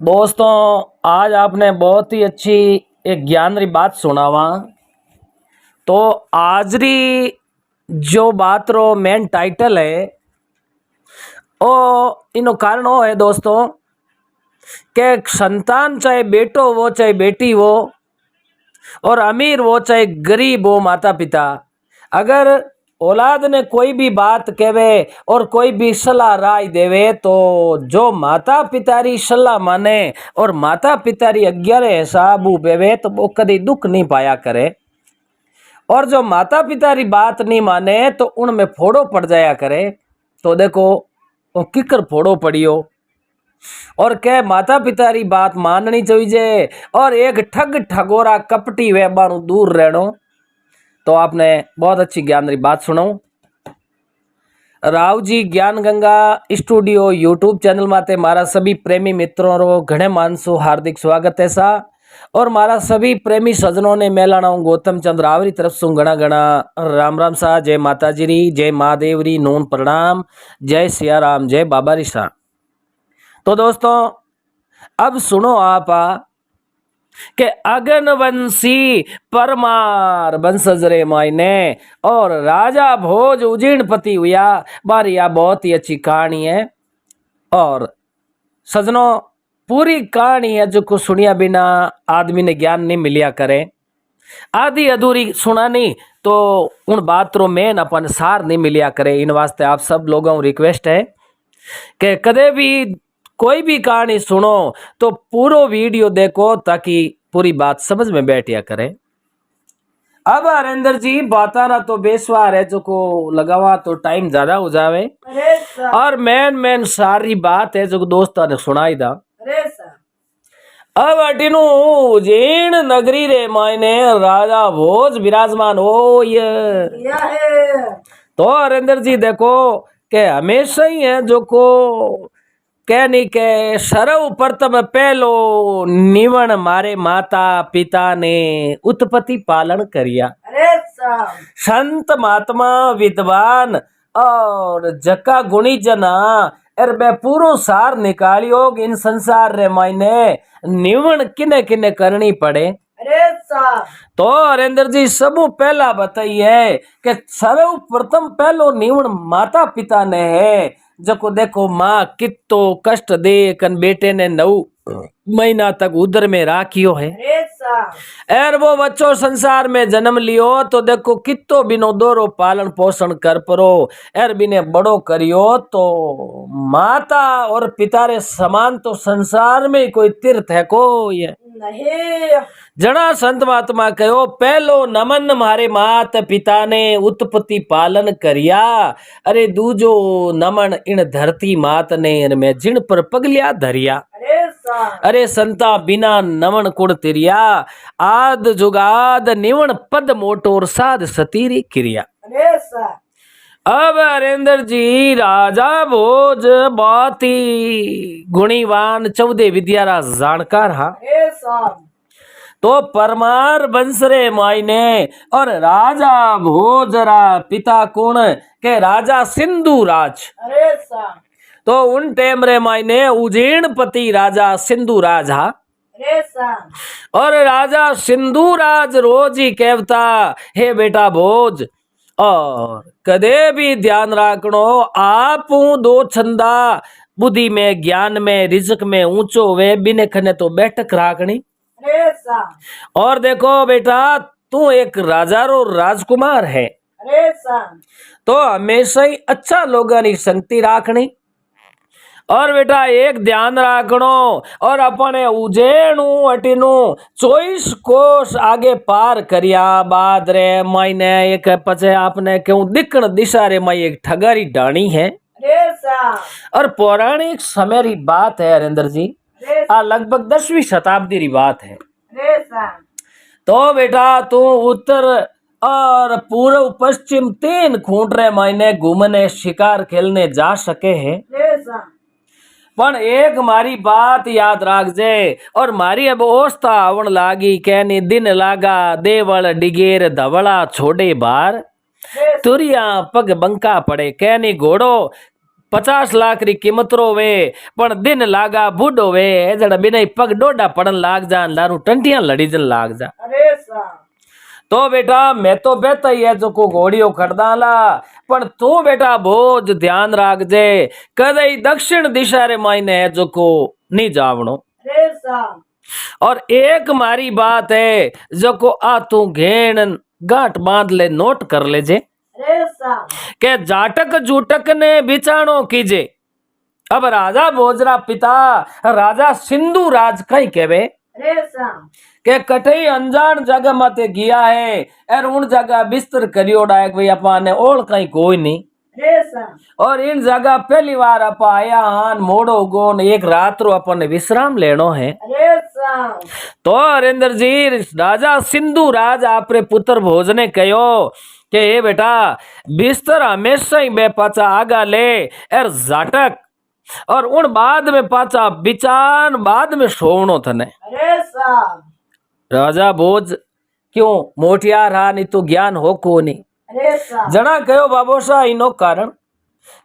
दोस्तों, आज आपने बहुत ही अच्छी एक ज्ञान री बात सुनावा। तो आज री जो बात रो मेन टाइटल है ओ इनो कारण वो है दोस्तों कि संतान चाहे बेटो हो चाहे बेटी हो और अमीर हो चाहे गरीब हो, माता पिता अगर औलाद ने कोई भी बात कहे और कोई भी सलाह राय देवे तो जो माता पिता री सलाह माने और माता पिता री अज्ञारे हिसाब बेवे तो वो कभी दुख नहीं पाया करे। और जो माता पिता री बात नहीं माने तो उनमें फोड़ो पड़ जाया करे। तो देखो वो किकर फोड़ो पड़ियो और क्या माता पिता री बात माननी चाहिए और एक ठग ठगोरा कपटी वेबाणु दूर रहनो। तो आपने बहुत अच्छी ज्ञान री बात सुनो। राव जी ज्ञान गंगा स्टूडियो यूट्यूब चैनल माते मारा सभी प्रेमी मित्रों रो घणे मानसो हार्दिक स्वागत है सा। और मारा सभी प्रेमी सजनों ने मेलाना गौतम चंद्र आवरी तरफ से घना घना राम राम सा। जय माता जी री, जय महादेव री, नून प्रणाम, जय सिया राम, जय बाबा री सा। तो दोस्तों अब सुनो आप के अगनवंशी परमार वंशज रे मायने और राजा भोज उजीणपति हुआ। बारी यह बहुत ही अच्छी कहानी है और सजनों पूरी कहानी है जो को सुनिया बिना आदमी ने ज्ञान नहीं मिलिया करे। आधी अधूरी सुना नहीं तो उन बात रो मेन अपन सार नहीं मिलिया करे। इन वास्ते आप सब लोगों रिक्वेस्ट है कि कदे भी कोई भी कहानी सुनो तो पूरा वीडियो देखो ताकि पूरी बात समझ में बैठिया करे। अब हरेंद्र जी बातारा तो बेसवार है जो को लगावा तो टाइम ज्यादा हो जावे और मेन सारी बात है जो दोस्तों ने सुनाई दा। अब अटिनु उज्जैन नगरी रे मायने राजा भोज विराजमान हो ये। तो हरेंद्र जी देखो के हमेशा ही है जो को कहनी के सर्व प्रथम पहलो निवण मारे माता पिता ने उत्पत्ति पालन करिया। संत महात्मा विद्वान और जका गुणी जना अर बे पूरो सार निकालियो इन संसार रे मायने निवण किने किने करनी पड़े। तो हरेंद्र जी सबू पहला बताइए कि सर्व प्रथम पहलो निवण माता पिता ने है। जको देखो माँ कितो कष्ट दे कन बेटे ने 9 महीना तक उदर में राखियो है और वो बच्चों संसार में जन्म लियो तो देखो कितो बिनो दोरो पालन पोषण कर परो एर बिने बड़ो करियो। तो माता और पिता रे समान तो संसार में कोई तीर्थ है को ये नहीं। जना संत महात्मा कहो पहलो नमन मारे मात पिता ने उत्पत्ति पालन करिया। अरे दूजो नमन इन धरती मात ने इनमें जिन पर पगलिया धरिया। अरे संता बिना नमन कुड़ तिरिया आद जुगाद निवण पद मोटोर साध सतीरी क्रिया। अब हरेंद्र जी राजा भोज बहुत ही गुणीवान 14 विद्या रा जानकार हा। तो परमार वंश रे मायने और राजा भोज रा पिता कौन के राजा सिंधु राज। तो उन टेम रे मायने उज्जैनपति राजा सिंधु राज हा। और राजा सिंधु राज रोज ही कहता हे बेटा भोज और कदे भी ध्यान रखनो आप दो छंदा बुद्धि में ज्ञान में रिजक में ऊंचो वे बिने खने तो बैठक राखनी। और देखो बेटा तू एक राजा रो राजकुमार है तो हमेशा ही अच्छा लोगों की संगति राखनी। और बेटा एक ध्यान रखनो और अपने उज्जैन अटीनु 24 कोस आगे पार करिया बाद रे मायने एक पचे आपने क्यों दिखण दिशा रे माई एक ठगारी डाणी है। और पौराणिक समय री बात है हरेंद्र जी आ लगभग 10वीं शताब्दी री बात है। तो बेटा तू उत्तर और पूर्व पश्चिम 3 खूंट रे मायने घूमने शिकार खेलने जा सके है। पण एक मारी बात याद राखजे और मारी अब ओस्ता आवण लागी कहनी दिन लागा देवल डिगेर धवला छोड़े बार तुरिया पग बंका पड़े कहनी घोड़ो 50 लाख री कीमत रो वे पण दिन लागा बूढ़ो वे जड़ा बिना पग डोडा पड़न लाग जा लारू टंटियां लड़ी जन लाग जा। अरे सा तो बेटा मैं तो बेता ही है जो को घोड़ियों खड़दाला पण तू बेटा भोज ध्यान राख जे कदई दक्षिण दिशा रे मायने है जो को नहीं जावणो। अरे सा और एक मारी बात है जो को आ तू घेन गांठ बांध ले नोट कर ले जे अरे सा के जाटक जूटक ने बिचाणो कीजे। अब राजा भोजरा पिता राजा सिंधु राज कई कहवे अरे सा के कठई अनजान जगह माते गया है और उन जगह बिस्तर करियोड़ा है भाई अपन ने ओल कहीं कोई नहीं। अरे सा और इन जगह पहली बार आप आया हान मोड़ो गोन एक रात रो अपन ने विश्राम लेनो है। अरे सा तो हरेंद्र जी राजा सिंधु राज आपरे पुत्र भोज ने कहो के ए बेटा बिस्तर हमेशा ही बे पाचा आगा ले और जाटक और उन बाद में पाचा बिचान बाद में सोवणो थने। अरे सा राजा भोज क्यों मोटिया रहा नहीं तो ज्ञान हो को नहीं। अरे सा जना कहो बाबोसा इनो कारण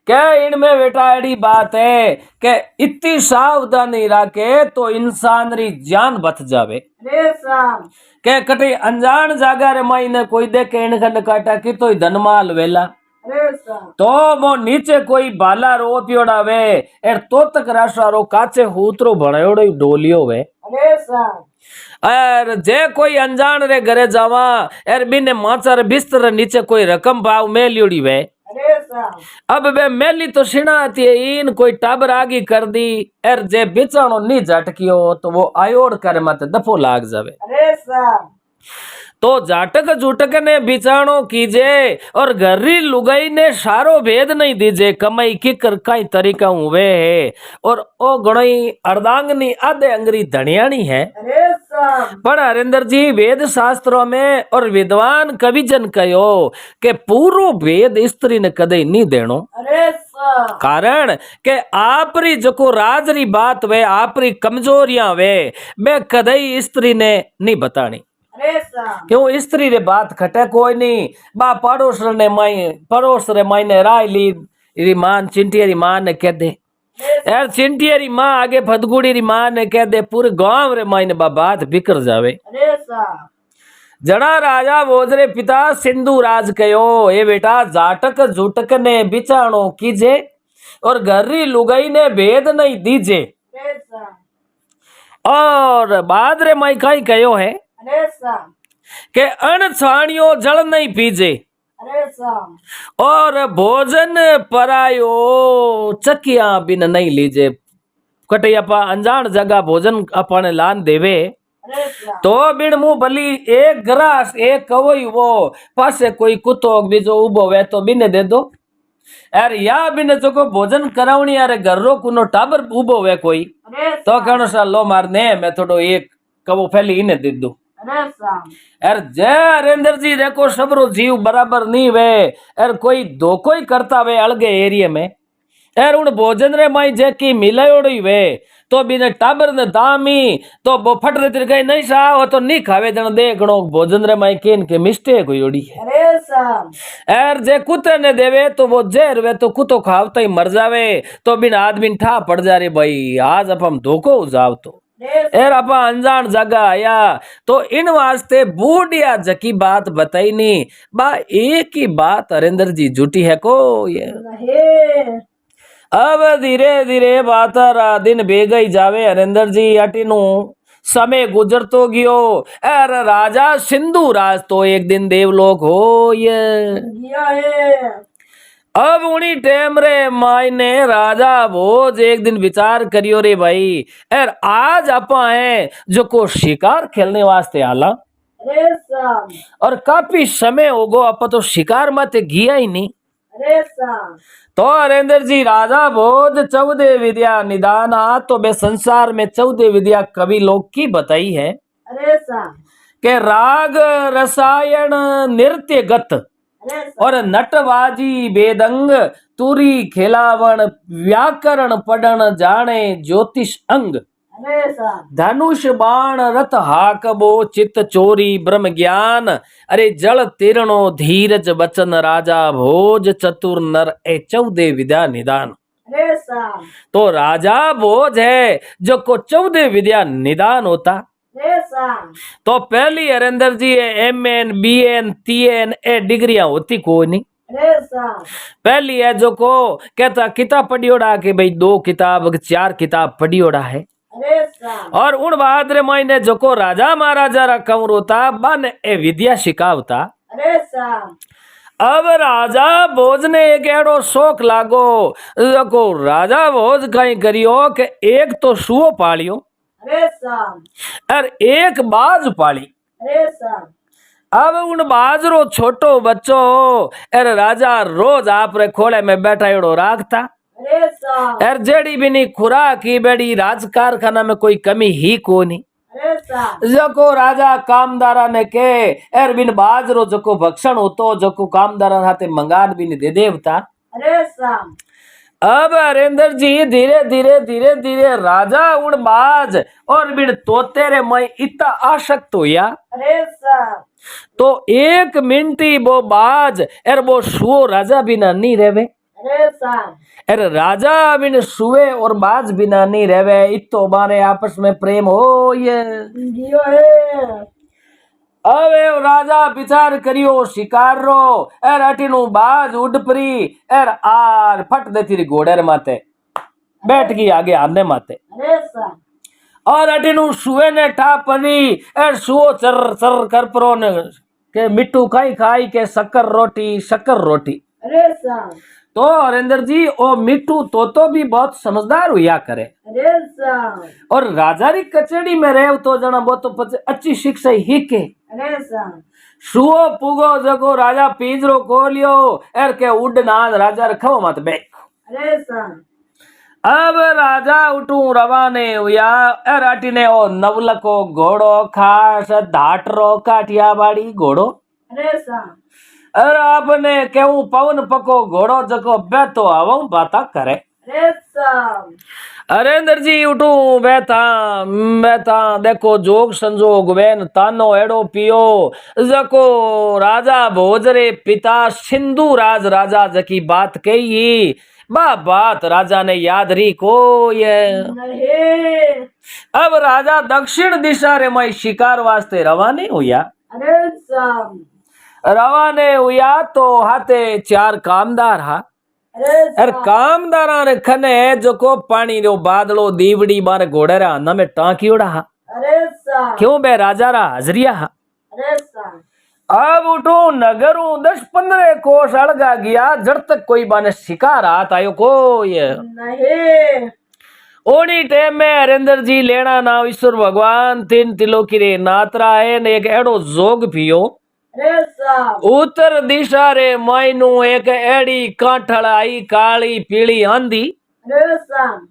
क्या इनमें बेटा एडी बात है कि इतनी सावधानी रखे तो इंसान री जान बच जावे। अरे सा के कटे अनजान जागा रे माई कोई देखे इन खंड काटा की तो धनमाल वेला अरे सा तो वो नीचे कोई बाला रो पियोड़ा वे एर तो तक राशा रो काचे हूतरो भणयोड़ो डोलियो वे। अरे सा और जे कोई अनजान रे घरे जावा एर बिने माचार बिस्तर नीचे कोई रकम भाव मेलियोड़ी वे। अरे सा अब वे मेली तो सिणाती है इन कोई टाबर आगी कर दी एर जे बिचाणो नी झटकियो तो वो आयोड़ करे माते दफो लाग जावे। अरे सा तो जाटक जुटक ने बिचाणो कीजे और घरी लुगाई ने सारो भेद नहीं दीजे कमाई की कर कई तरीका हुए है और ओ गणई अर्धांगनी आधे अंगरी धनियाणी है। अरे सा पर हरेंद्र जी वेद शास्त्रों में और विद्वान कविजन कहो के पूरो वेद स्त्री ने कदे नहीं देनो। अरे सा कारण के आपरी जो राजरी बात वे आपरी कमजोरियां वे मैं कदई स्त्री ने नहीं बतानी। अरे सा क्यों स्त्री रे बात खटे कोई नहीं बा पड़ोस रे मायने राय ली री मान चिंटिया री मां ने कह दे यार चिंटिया री मां आगे फदगुड़ी री मां ने कह दे पूरे गांव रे मायने बा बात बिकर जावे। अरे सा जड़ा राजा भोजरे पिता सिंधु राज कहो ए बेटा जाटक जुटक ने बिचाणो कीजे और घरी लुगाई ने भेद नहीं दीजे। अरे सा और बाद रे माई कई कहो है अरे सा के अण छाणियो जल नहीं पीजे अरे सा और भोजन परायो चकिया बिन नहीं लीजे। कटे अपा अनजान जगह भोजन अपने लान देवे अरे सा तो बिन मुंह भली एक ग्रास एक कवई वो पासे कोई कुत्तो बीजो उबो वे तो बिने दे दो यार या बिने जो को भोजन करावनी यार घर रो कुनो टाबर उबो वे कोई अरे तो कहनो सा लो मारने मैं थोड़ो एक कवो फैली इने दे दो। अरे सा यार जय हरेंद्र जी देखो सबरो जीव बराबर नहीं वे यार कोई दो कोई करता वे अलगे एरिया में यार उन भोजन रे माई जे की मिलायोड़ी वे तो बिने टाबर ने दामी तो वो फट रे गई नहीं सा वो तो नहीं खावे जन देखणो भोजन रे माई केन के मिस्टेक हुई है। अरे सा यार जे कुत्ते ने देवे तो वो जहर वे तो कुत्तो खावता ही मर जावे तो बिन आदमी ठा पड़ जा रे भाई आज अब हम धोखो जाव तो एर अपा अनजान जगह आया तो इन वास्ते बूढ़िया जकी बात बताई नहीं बा एक ही बात हरेंद्र जी झूठी है को ये नहीं अब धीरे धीरे बात दिन बेगई जावे हरेंद्र जी अटीनु समय गुजर तो गयो एर राजा सिंधु राज तो एक दिन देवलोक हो ये गया है अब उन्हीं टेम रे मायने राजा भोज एक दिन विचार करियो रे भाई एर आज अपा है जो को शिकार खेलने वास्ते आला अरे सा और काफी समय हो गो अपा तो शिकार माते गया ही नहीं। अरे सा तो हरेंद्र जी राजा भोज 14 विद्या निदान तो बे संसार में 14 विद्या कवि लोग की बताई है अरे सा के राग रसायन नृत्य गत अरे सा और नटवाजी बेदंग तुरी खेलावण व्याकरण पढ़न जाने ज्योतिष अंग अरे सा धनुष बाण रथ हाकबो चित चोरी ब्रह्म ज्ञान अरे जल तीर्णो धीरज बचन राजा भोज चतुर नर ए 14 विद्या निदान। अरे साहब तो राजा भोज है जो को 14 विद्या निदान होता। अरे साहब तो पहली हरेंद्र जी MN BN TN ए डिग्रियां होती कोई नहीं। अरे साहब पहली है जो को कहता किताब पढ़ियोड़ा कि भाई 2 किताब 4 किताब पढ़ियोड़ा है। अरे साहब और उन बहादुर महीने जो को राजा महाराजा रा कंवर होता बन ए विद्या शिकावता। अरे साहब अब राजा भोज ने एक एड़ो शौक लागो जो राजा भोज कहीं करियो कि एक तो सुओ पालियो अरे साहब और एक बाज पाली। अरे साहब अब उन बाजरो छोटो बच्चो अरे राजा रोज आप रे खोले में बैठा एड़ो राखता। अरे साहब एर जेड़ी भी नहीं खुराक की बेड़ी राज कारखाना में कोई कमी ही को नहीं। अरे साहब जको राजा कामदारा ने के एर बिन बाजरो जको भक्षण होतो जको कामदारा हाथे मंगान भी नहीं दे देवता। अरे साहब अब हरेंद्र जी धीरे धीरे धीरे धीरे राजा उन बाज और बिन तोते रे मई इतना आसक्त हुआ। अरे साहब तो 1 मिनट ही वो बाज एर वो सुओ राजा बिना नहीं रहवे। अरे साहब अरे राजा बिन सुए और बाज बिना नहीं रहवे। इतो बारे आपस में प्रेम हो ये जियो है अब ए राजा विचार करियो शिकार रो एर अटीनु बाज उड़ परी एर आर फट देती री घोड़े रे माथे बैठ गई आगे आमने माथे। अरे साहब और अटीनु सुए ने ठा परी एर सुओ चर चर कर परो ने के मिट्टू खाई खाई के शक्कर रोटी। अरे साहब तो हरेंद्र जी ओ मिट्टू तो भी बहुत समझदार हुआ करे। अरे साहब और राजा री कचेड़ी में रहे तो जना वो तो अच्छी शिक्षा ही के। अरे साहब सुओ पुगो जगो राजा पिंजरो खोलियो एर के उड़ना राजा रखो मत बैठ। अरे साहब अब राजा उठू रवाने हुआ एर अटीने ओ नवलको घोड़ो खास धाटरो काठियावाड़ी घोड़ो। अरे साहब अरे आपने केहू पवन पको घोड़ो जको बैठो हवा बाता करे। अरे साहब हरेंद्र जी उठू बैठा देखो जोग संजोग वेन तानो एड़ो पियो जको राजा भोजरे पिता सिंधु राज राजा जकी बात कही बात राजा ने याद री को ये। नहीं अब राजा दक्षिण दिशा रे मई शिकार वास्ते रवाने हुआ। अरे साहब रवाने हुआ तो हाथे 4 कामदार हा। अरे अरे कामदारा ने खने जो को पानी रो बादलो दीवड़ी मारे घोड़े रा ना में टांकीड़ा हा। अरे साहब क्यों बे राजा रा हाजरिया हा। अरे साहब अब उठो नगरू 10-15 कोस अड़गा गया जड़ तक कोई बाने शिकार हाथ आयो को ये नहीं ओनी टेम में हरेंद्र जी लेना नाम ईश्वर भगवान 3 तिलो की रे नातरा है ने एक एड़ो जोग पियो। अरे साहब उत्तर दिशा रे मायनू एक एड़ी कांठल आई काली पीली आंधी। अरे साहब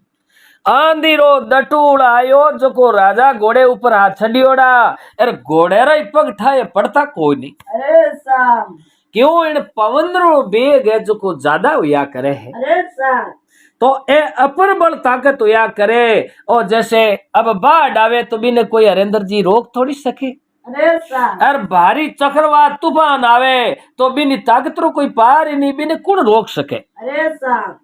आंधी रो दटूल आयो जको राजा घोड़े ऊपर हाथ छड़ियोड़ा अरे घोड़े रा पग ठाए पड़ता कोई नहीं। अरे साहब क्यों इन पवन रो बेग है जको ज्यादा हुआ करे है। अरे साहब तो ए अपर बल ताकत हुआ करे और जैसे अब बाढ़ आवे तो बिने कोई हरेंद्र जी रोक थोड़ी सके। अरे साहब अरे भारी चक्रवात तूफान आवे तो बिनी ताकत रो कोई पार ही नहीं बिने कौन रोक सके। अरे साहब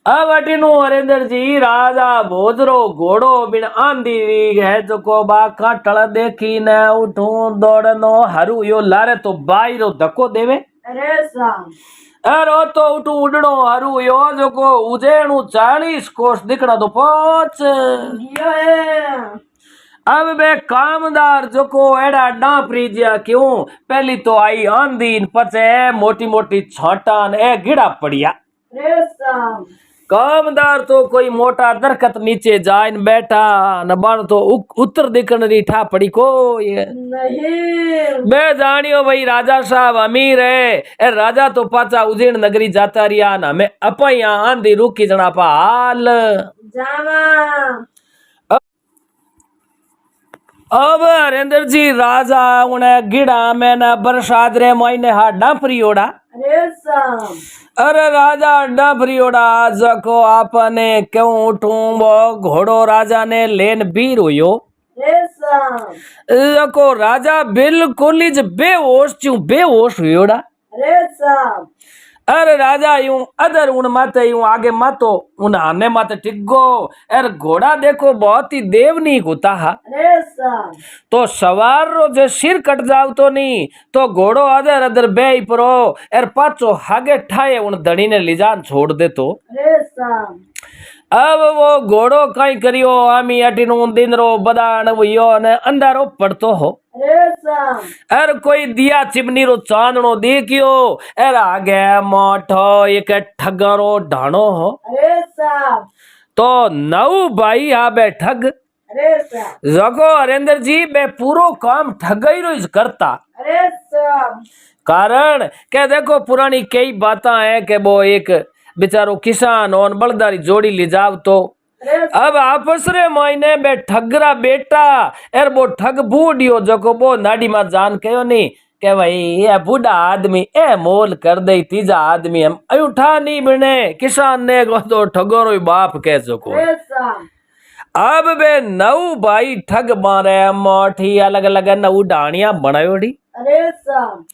अब अटीनु हरेंद्र जी राजा भोजरो घोड़ो बिन आंधी है जो को बा काटल देखी न उठू दौड़नो हरू यो लारे तो बाई रो धक्को देवे। अरे साहब अरे तो उठू उड़नो हरू यो जो को उजेणु 40 कोस दिखना तो पहुंच। जियो है अब बे कामदार जो को एड़ा डांपरी जिया क्यों पहली तो आई आंधी पचे मोटी मोटी छाटान ए गिड़ा पड़िया। अरे साहब कामदार तो कोई मोटा दरखत नीचे जाइन बैठा न बन तो उत्तर दिखन री ठा पड़ी को ये नहीं मैं जानियो भाई राजा साहब अमीर है ए राजा तो पाचा उज्जैन नगरी जाता रिया ना मैं अपा यहाँ आंधी रुकी जना पा हाल जावा अब हरेंद्र जी राजा उन्हें गिड़ा में न बरसात रे महीने हाथ डांपरी ओड़ा। अरे साहब अरे राजा डांपरी ओड़ा जको आपने क्यों उठूं वो घोड़ो राजा ने लेन बीर हुयो। अरे साहब जको राजा बिल्कुल ही बेहोश हुयोड़ा। अरे साहब अरे राजा यूं अदर उन माते यूं आगे मातो उन आने माते टिग्गो। अरे घोड़ा देखो बहुत ही देवनीक होता है। अरे साम तो सवार रो जे सिर कट जाव तो नहीं तो घोड़ो अदर अदर बेई परो एर पाचो हागे ठाए उन धड़ी ने लिजान छोड़ दे तो। अरे साम अब वो घोड़ो कई करियो आमी अटीनु दिन रो बदान यो ने अंधारो पड़तो हो। अरे साम अर कोई दिया चिमनी रो चांदनो देखियो एर आगे मोठो एक ठगरो ढाणो हो। अरे साम तो नौ भाई आबे ठग अरे साम जगो हरेंद्र जी बे पूरो काम ठगाई रो करता। अरे साम कारण के देखो पुरानी कई बातें है कि वो एक बेचारो किसान और बलदारी जोड़ी ले जाव तो अरे अब आपस रे मायने बे ठगरा बेटा एर वो ठग बूढ़ियो जको वो नाडी में जान कयो नहीं के भाई ये बूढ़ा आदमी ए मोल कर दे तीजा आदमी हम अयूठा नहीं बने किसान ने को तो ठगोरो ही बाप कह सको। अरे साम अब बे नौ भाई ठग मारे मोठी अलग अलग नौ डाणिया बनायोड़ी अरे साम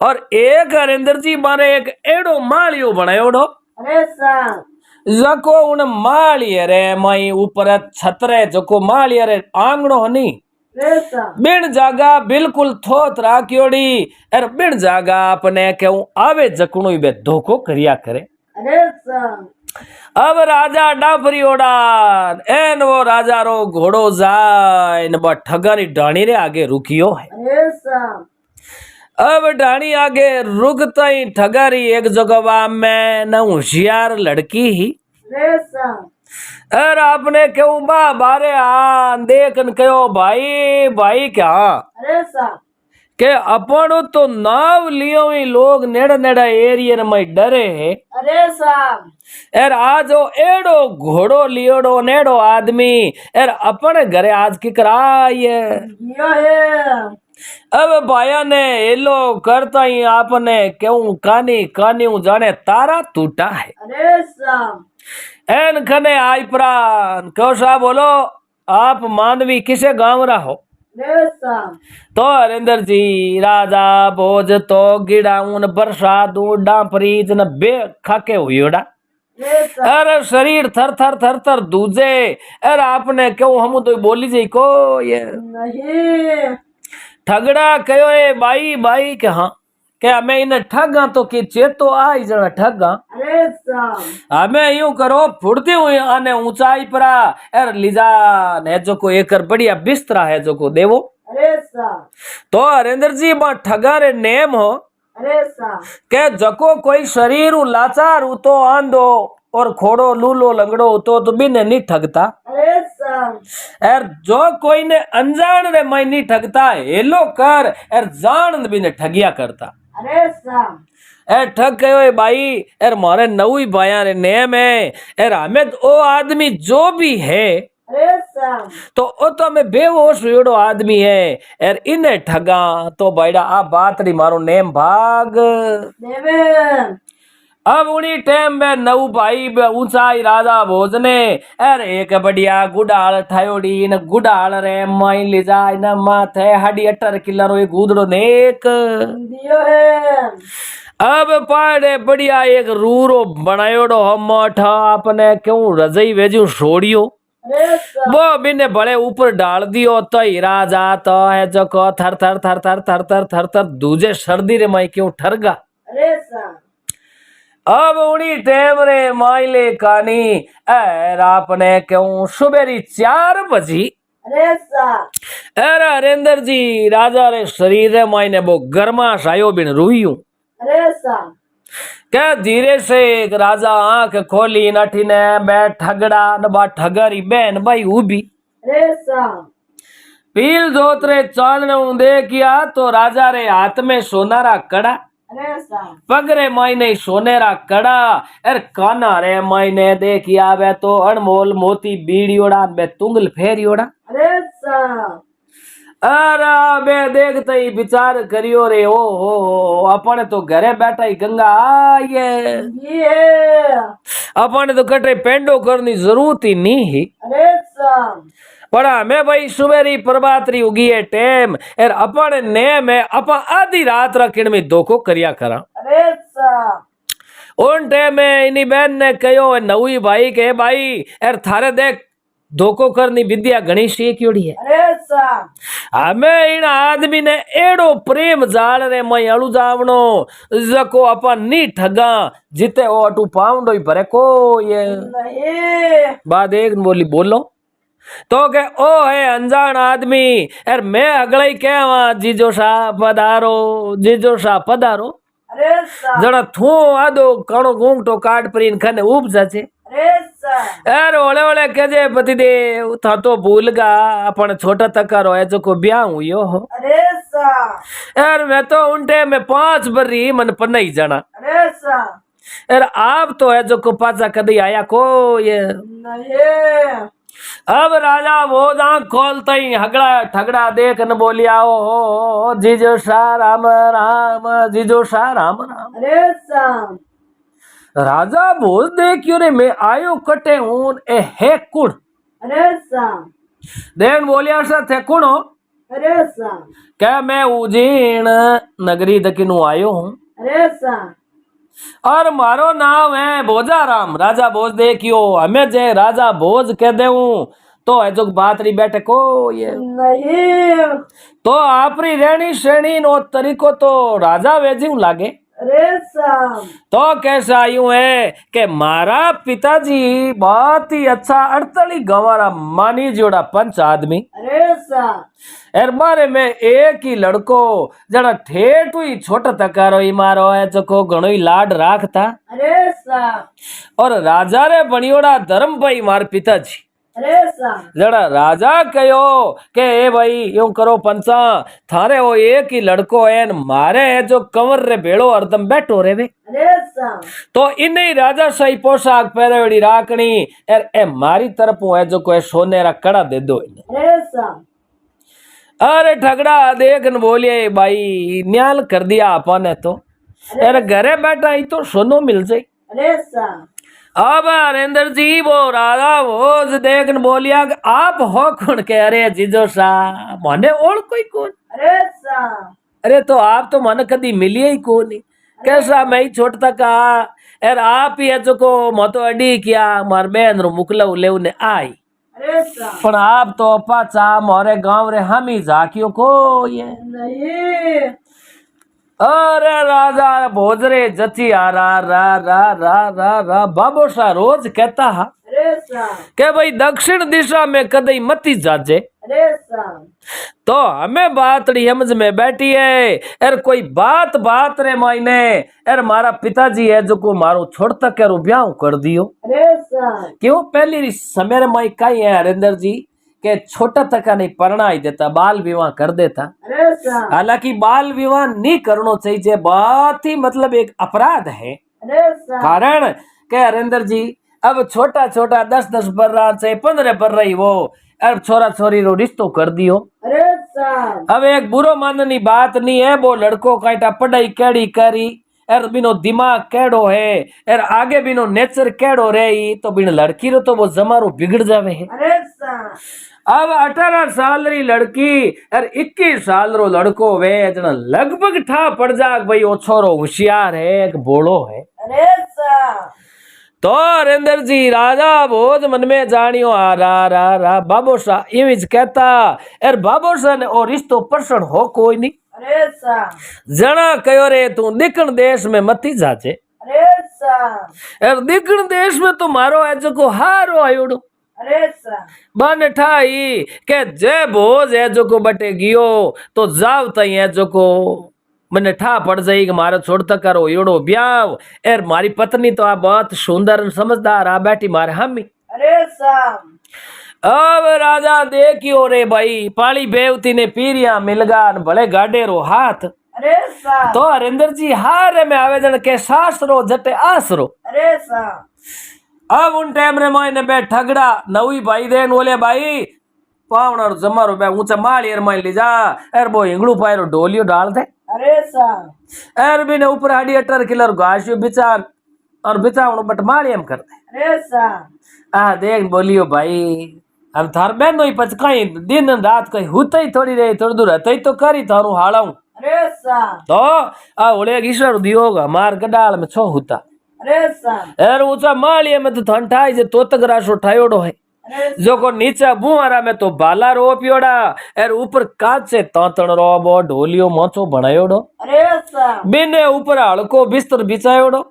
और एक हरेंद्र जी मारे एक एड़ो मालियो बनायोड़ो। अरे साम जको उन मालिये रे मई ऊपर छतरे जको मालिये रे आंगणो हनी अरे साम बिन जागा बिल्कुल थोत राख्योड़ी अर बिन जागा अपने क्यों आवे जकणो बे धोखो करिया करे। अरे साम अब राजा डाफरी ओड़ा एन वो राजा रो घोड़ो जाए न बा ठगारी डाणी रे आगे रुकियो है। अरे साम अब डाणी आगे रुकता ही ठगारी एक जगवा में न होशियार लड़की ही अरे साम अरे आपने क्यों बा बारे आ देखन कहो भाई भाई क्या अरे साम के अपन तो नाव लियो ही लोग नेड़ा नेड़ा एरिया में डरे है। अरे साम एर आज वो एड़ो घोड़ो लियोड़ो नेड़ो आदमी एर अपने घरे आज की कराये। यो है अब भाया ने एलो करता ही आपने क्यों कानी कानी जाने तारा टूटा है। अरे साम एन खने आई प्राण क्यों सा बोलो आप मानवी किसे गांव रहो। अरे साम तो हरेंद्र जी राजा भोज तो गिड़ा उन बरसात डांपरीज न बे खाके हुईड़ा अरे साम अरे शरीर थर थर थर थर दूजे। अरे आपने क्यों हम तो बोली जी को ये नहीं ठगड़ा कयो ए बाई बाई के हाँ के हमें इन्हें ठगा तो कि चेतो आई जना ठगा अरे साम हमें यूं करो फुड़ती हुई आने ऊंचाई परा एर लीजा ने जो को एकर बढ़िया बिस्तरा है जो को देवो। अरे साम तो हरेंद्र जी बा ठगा रे नेम हो अरे साम के जको कोई शरीर उ लाचार उ तो आंधो और खोड़ो लूलो लंगड़ो तो बिने नहीं ठगता। अरे साम एर जो कोई ने अनजान रे मैं नहीं ठगता हेलो कर एर जान बिने ठगिया करता। अरे साम ए ठग कहो ए भाई एर मारे नवी भाया रे नेम है एर हमें ओ आदमी जो भी है अरे साम तो ओ तो मैं बेहोश हुएड़ो आदमी है एर इन्हें ठगा तो भाईड़ा आ बात री मारो नेम भाग देवेन अब उन्हीं टाइम में नौ भाई ऊंचाई राजा भोजने अरे एक बढ़िया गुडाल ठायोड़ी न गुडाल रे माई ले जाए न माथे हड्डी 18 किलो रो एक गुदड़ो नेक दियो है अब पाड़े बढ़िया एक रूरो बनायोड़ो हो मोठा अपने क्यों रजई वेजू छोड़ियो अरे साम वो बिने बड़े ऊपर डाल दियो तो हीरा जाता है जो को थर थर थर थर थर थर थर थर दूजे सर्दी रे माई क्यों ठरगा। अरे साम अब उड़ी टेम रे माइले कानी एर आपने क्यों सुबेरी 4 बजी अरे साम एर हरेंद्र जी राजा रे शरीर रे मायने वो गर्माश आयो बिन रुईयूं अरे साम क्या धीरे से एक राजा आंख खोली नठी ने बैठ ठगड़ा न बा ठगरी बहन भाई उभी अरे साम पील धोतरे चांदने देखिया तो राजा रे हाथ में सोनारा कड़ा अरे साम पगरे मायने सोनेरा कड़ा एर काना रे मायने देखिया वे तो अनमोल मोती बीड़ियोड़ा बे तुंगल फेरियोड़ा। अरे साम अरे बे देखते ही विचार करियो रे हो अपने तो घरे बैठा ही गंगा आये ये अपने तो कटे पेंडो करनी जरूरत ही नहीं ही अरे साम पर हमें भाई सुबेरी प्रभातरी उगी है टेम एर अपन ने में अपन आधी रात रखिण में धोखो करिया करा। अरे साम उन टाइम में इनी बहन ने कहो नवी भाई के भाई यार थारे देख धोखो करनी विद्या घणी शीख्योड़ी है। अरे साहब हमें इन आदमी ने एड़ो प्रेम जाल रे मई अड़ू जावनो जको अपन नी ठगा जीते ओ अटू पाउंडो ही भरे को ये नहीं बात एक बोली बोलो तो के ओ है अनजान आदमी यार मैं अगले क्या वहां जीजो शाह पधारो जीजो शाह पधारो अरे साहब जड़ा थू आदो कणो घूंघटो काट परीन खने उब जाचे अरे साहब यार ओले ओले कहे पति देव था तो भूल गा अपन छोटा तकारो है जो को ब्याह हुई हो अरे साहब यार मैं तो उन टाइम में 5 बरी मन पर नहीं जाना अरे साहब यार आप तो है जो को पाचा कदी आया को ये नहीं अब राजा वो आंख खोलता ही हगड़ा ठगड़ा देख न बोलिया ओ जीजो शाह राम राम जीजो शाह राम राम। अरे साहब राजा बोल दे क्यों रे मैं आयो कटे हूं ए है कुण अरे साहब देन बोलिया सा थे कुण हो अरे साहब क्या मैं उजीण नगरी दकिनु आयो हूं अरे साहब और मारो नाम है भोजाराम। राजा भोज देखियो हमें जे राजा भोज कह देऊं तो है जो बात री बैठे को ये नहीं तो आपरी रहनी श्रेणी नो तरीको तो राजा वेजी लागे। अरे साहब तो कैसा यूं है कि मारा पिताजी बहुत ही अच्छा 48 गंवारा मानी जोड़ा पंच आदमी अरे साहब एर बारे में एक ही लड़को जड़ा ठेठ हुई छोटा तकारो ही मारो है जो को घणो ही लाड राखता। अरे साहब और राजा रे बणियोड़ा धर्म भाई मार पिताजी अरे साहब जड़ा राजा कहो के ए भाई यूं करो पंचा थारे वो एक ही लड़को है न मारे है जो कंवर रे भेड़ो हरदम बैठो रे वे अरे साहब तो इन्हें राजा सही पोशाक पहरेड़ी राखनी एर ए मारी तरफ है जो कोई सोने रा कड़ा दे दो इन्हें। अरे साहब अरे ठगड़ा देख न बोलिए भाई न्याल कर दिया आपा ने तो यार घरे बैठा ही तो सोनो मिल जाए। अरे साहब अब हरेंद्र जी वो राजा भोज देख न बोलिया कि आप हो कौन कह अरे जीजो शाह माने और कोई कौन अरे साहब अरे तो आप तो मन कदी मिलिए ही कौन नहीं कैसा मैं ही छोटता कहा यार आप ही है जो को मतो अडी किया मार बहन रो मुकलव ले ने आई अरे साहब पण आप तो पाचा मोरे गांव रे हम ही जाकियो को ये नहीं अरे राजा भोजरे जची आ रा रा रा रा रा रा बाबो सा रोज कहता हा अरे साहब के भाई दक्षिण दिशा में कदई मती जाजे। अरे साहब तो हमें बातड़ी समझ में बैठी है यार कोई बात बात रे मायने यार मारा पिताजी है जो को मारो छोड़ता के रो ब्याह कर दियो। अरे साहब क्यों पहली समय रे माई कई है हरेंद्र जी के छोटा तक नहीं परणा ही देता बाल विवाह कर देता। अरे साहब हालांकि बाल विवाह नहीं करना चाहिए बहुत ही मतलब एक अपराध है। अरे साहब कारण के हरेंद्र जी अब छोटा छोटा 10-10 बर्रा से 15 बर्रा ही वो अब छोरा छोरी रो रिश्तो कर दियो। अरे साहब अब एक बुरो माननी बात नहीं है वो लड़को काटा पढ़ाई कैडी करी एर बिनो दिमाग केड़ो है एर आगे बिनो नेचर केड़ो रही तो बिन लड़की रो तो वो जमारो बिगड़ जावे है। अरे साहब अब 18 साल री लड़की और 21 साल रो लड़को वे जना लगभग ठा पड़ जा भाई ओ छोरो होशियार है एक बोलो है। अरे साहब तो हरेंद्र जी राजा भोज मन में जानियो आ रा रा रा बाबो शाह इविज कहता एर बाबो शाह ने ओ रिश्तो पर्सन हो कोई नहीं। अरे साहब जना कयो रे तू दिखण देश में मती जाचे। अरे साहब एर दिखण देश में तो मारो है जो को हारो आयोड़ो अरे साहब बन ठाई के जय भोज है जो को बटे गियो तो जाव तई है जो को मैंने ठा पड़ जाई कि मारा छोड़ता करो योड़ो ब्याह एर मारी पत्नी तो आ बहुत सुंदर समझदार आ बैठी मारे हम ही। अरे साहब अब राजा देखियो रे भाई पाली बेवती ने पीरिया मिलगा भले गाडे रो हाथ। अरे साहब तो हरेंद्र जी हारे में आवेदन के सासरो जटे आसरो। अरे साहब अब उन टाइम रे मायने बे ठगड़ा नवी भाई देन बोले भाई पावण जमारो बे ऊंचा माली एर माई ले जा एर बो हिंगड़ू पायरो डोलियो डाल दे। अरे साहब एर बिने ऊपर हाडी 18 किलर घासियो बिचार और बिचावणो बट माली एम कर दे। अरे साहब आ देख बोलियो भाई हम थार बेनो ही पच कहीं दिन रात कहीं हुते ही थोड़ी रही थोड़ी दूर रहते ही तो करी थारू हालाऊ। अरे साहब तो आ ओले ईश्वर दियोगा मार गडाल में छो हुता। अरे सा एर ऊंचा मालिया में तो ठंडाई जे तोतगराशो ठायोड़ो है अरे जो को नीचे बुआरा में तो बाला रो पियोड़ा एर ऊपर कांच से तांतण रोबो ढोलियो मोचो बनायोड़ो अरे सा बिने ऊपर हड़को बिस्तर बिछायोड़ो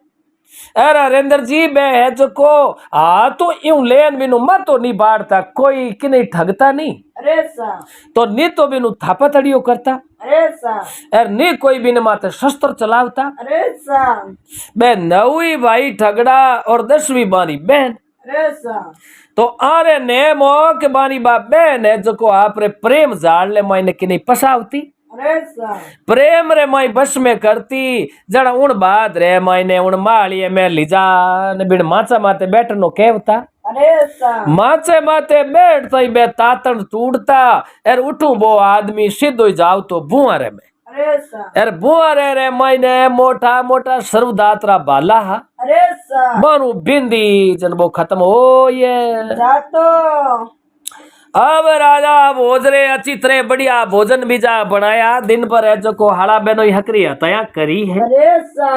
एर हरेंद्र जी बे है जो को आ तो यूं लेन बिनु मत तो नहीं बाढ़ता कोई कि नहीं ठगता नहीं अरे सा तो नी तो बिनु थापा तड़ियो करता अरे सा एर नी कोई बिन माते शस्त्र चलावता अरे सा बे 9वीं भाई ठगड़ा और 10वीं बानी बहन अरे सा तो आरे नेमो के बानी बा बहन है जो को आपरे प्रेम जाड़ ले मायने कि नहीं पसावती अरे सा प्रेम रे माई बस में करती जड़ा उन बाद रे मायने उन मालिए में लिजा ने बिन माचा माते बैठनो केवता अरे सा माचे माते बैठता ही बे तातण टूटता एर उठू बो आदमी सीधो ही जाओ तो बुआरे में अरे सा एर बुआरे रे मायने मोटा मोटा सर्वदात्रा बाला हा अरे सा बारू बिंदी जन वो खत्म हो ये जातो अब राजा भोजरे अच्छी तरह बढ़िया भोजन बीजा बनाया दिन पर है जो को हाड़ा बेनो हकरी हतया करी है अरे सा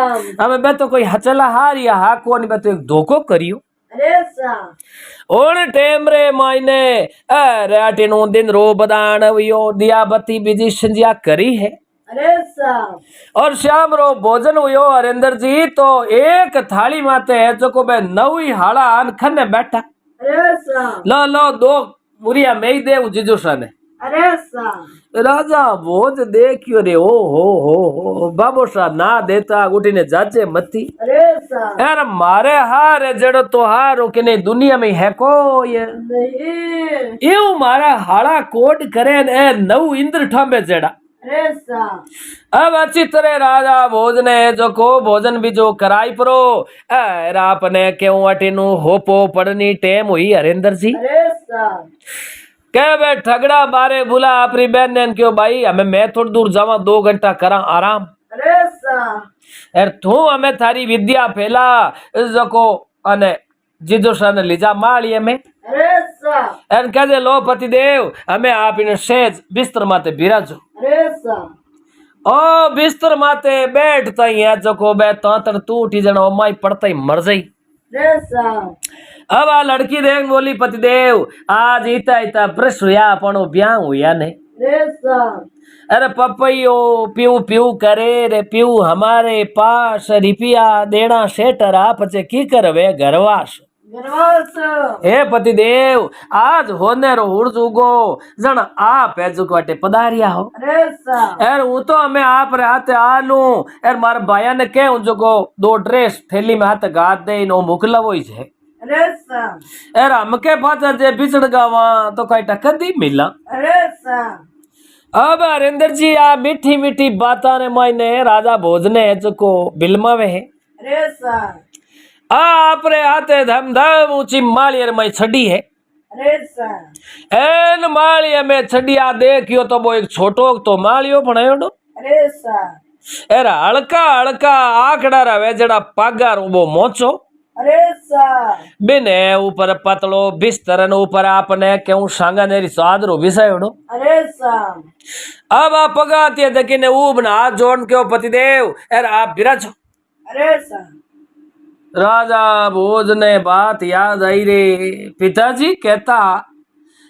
अब मैं तो कोई हचला हार या हा कौन मैं तो एक धोखो करियो अरे सा ओन टेम रे मायने अरे नो दिन रो बदान यो दिया बत्ती बीजी संजिया करी है अरे सा और शाम रो भोजन हुयो हरेंद्र जी तो एक थाली माते है जो को बे 9वीं हाड़ा आन खने बैठा अरे सा लो 2 मुरिया में ही देव जिजोशा ने अरे सा राजा भोज देखियो रे हो बाबो सा ना देता गुटी ने जाचे मती अरे सा यार मारे हार जड़ो तो हारो कि नहीं दुनिया में है को ये नहीं यू मारा हाड़ा कोड करे ने 9 इंद्र ठांबे जड़ा अरे सा अब अच्छी तरह राजा भोज ने जो को भोजन भी जो कराई परो आपने क्यों अटिनु होपो पड़नी टेम हुई हरेंद्र जी अरे सा कह बे ठगड़ा बारे बुला अपनी बहन ने क्यों भाई हमें मैं थोड़ी दूर जावा 2 घंटा करा आराम अरे सा एर तू हमें थारी विद्या फैला जको अने जिजोशा ने लीजा मालिए में अरे सा एर कह दे लो पतिदेव हमें आप इन सेज बिस्तर माते बिराजो अरे सा ओ बिस्तर माते बैठता ही है जको बे तांतड़ तू उठी जनो माई पड़ता ही मर जाई अरे सा अब आ लड़की देख बोली पतिदेव आज इता इता ब्रश हुआ अपनो ब्याह हुआ नहीं अरे सा अरे पपैयो प्यू प्यू करे रे प्यू हमारे पास रिपिया देना शेटर आप की करवे घरवास गरवास हे पतिदेव आज होने रो उड़जूगो जन आप है जुगवाटे पधारिया हो अरे सा एर वो तो हमें आप रे हाथे आलू एर मार भाया ने के जुगो 2 ड्रेस थैली में हाथ गाद दे नो मुकला वही है अरे सा एर हमके पाचा जे बिछड़ गावा तो कई टक्कर दी मिला अरे सा अब हरेंद्र जी आ मीठी मीठी बाता ने मायने राजा भोज ने को बिलमावे है अरे सा आप रे हाथे धम धम ऊंची मालियर में छड़ी है अरे सा एन मालिया में छड़िया देखियो तो वो एक छोटो तो मालियो बनायो अरे सा एर हड़का हड़का आकड़ा रवे जड़ा पागार वो मोचो अरे सा बिने ऊपर पतलो बिस्तर ऊपर आपने क्यों सांगा नेरी सादरो बिसायोड़ो अरे सा अब आप पगाती देखिने ऊब ना हाथ जोड़ के पतिदेव एर आप बिराजो अरे सा राजा भोज ने बात याद आई रे पिताजी कहता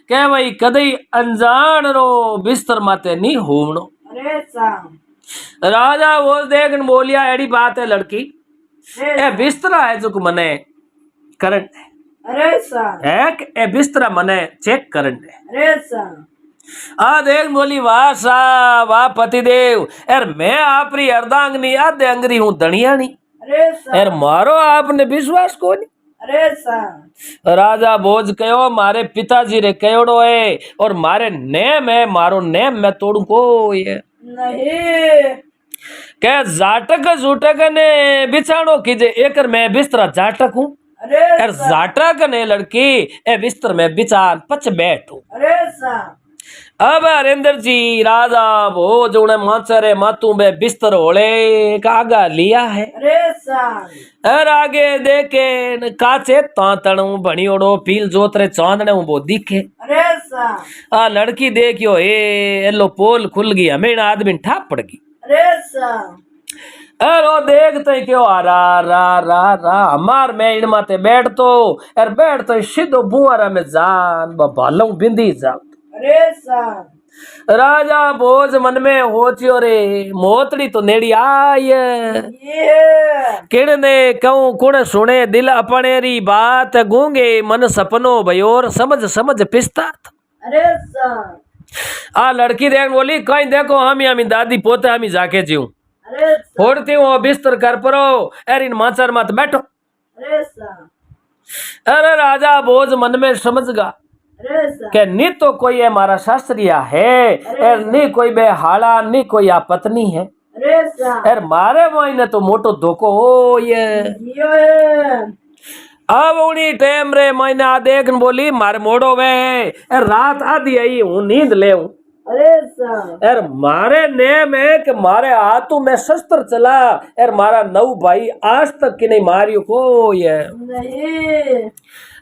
के भाई कदई अनजान रो बिस्तर माते नहीं होवणो अरे सा राजा भोज देखन बोलिया एड़ी बात है लड़की अरे ए बिस्तरा है जो मने करंट अरे सा है ए बिस्तरा मने चेक करंट है अरे सा आ देख बोली वाह सा वाह पतिदेव एर मैं आपरी अर्धांगनी आधे अंगरी हूँ धनियानी अरे सा एर मारो आपने विश्वास को नहीं अरे सा राजा भोज कहो मारे पिताजी रे कहोड़ो है और मारे नेम है मारो नेम मैं तोड़ू को ये नहीं क्या जाटक जूटक ने बिछाणो कीजे एकर मैं बिस्तरा जाटक हूँ अरे यार जाटक ने लड़की ए बिस्तर में बिछान पच बैठू अरे सा अब हरेंद्र जी राजा भोज उन्हें माचरे मातू बे बिस्तर होले कागा लिया है अरे सा और आगे देखे काचे तांतणू बणियोड़ो पील जोतरे चांदने वो दिखे अरे सा आ लड़की देखियो ए एलो पोल खुल गई हमें आदमी ठाप पड़ गई अरे सा अरे देखते क्यों आ रा रा रा रा हमार मैं इन माते बैठतो अरे बैठतो सीधो बुआरा में जान भालू बिंदी जा अरे सा राजा भोज मन में होचियो रे मोतड़ी तो नेड़ी आय ये किण ने कहूं कुण सुने दिल अपने री बात गूंगे मन सपनो भयोर समझ समझ पिस्तात अरे सा आ लड़की देख बोली कहीं देखो हम दादी पोते हम जाके जीव अरे सा फोड़ती हूँ बिस्तर कर परो अरे इन माचर मत बैठो अरे सा अरे राजा भोज मन में समझगा अरे सा कि नी तो कोई है मारा शास्त्रिया है और नी कोई बे हाड़ा नी कोई आ पत्नी है अरे सा और मारे मायने तो मोटो धोखो हो ये जियो है अब उनी टेम रे मैंने आ देख बोली मारे मोड़ो वे है रात आधी आई हूँ नींद ले हूँ अरे सा यार मारे नेम है कि मारे हाथों में शस्त्र चला यार मारा नौ भाई आज तक की नहीं मारियो को ये नहीं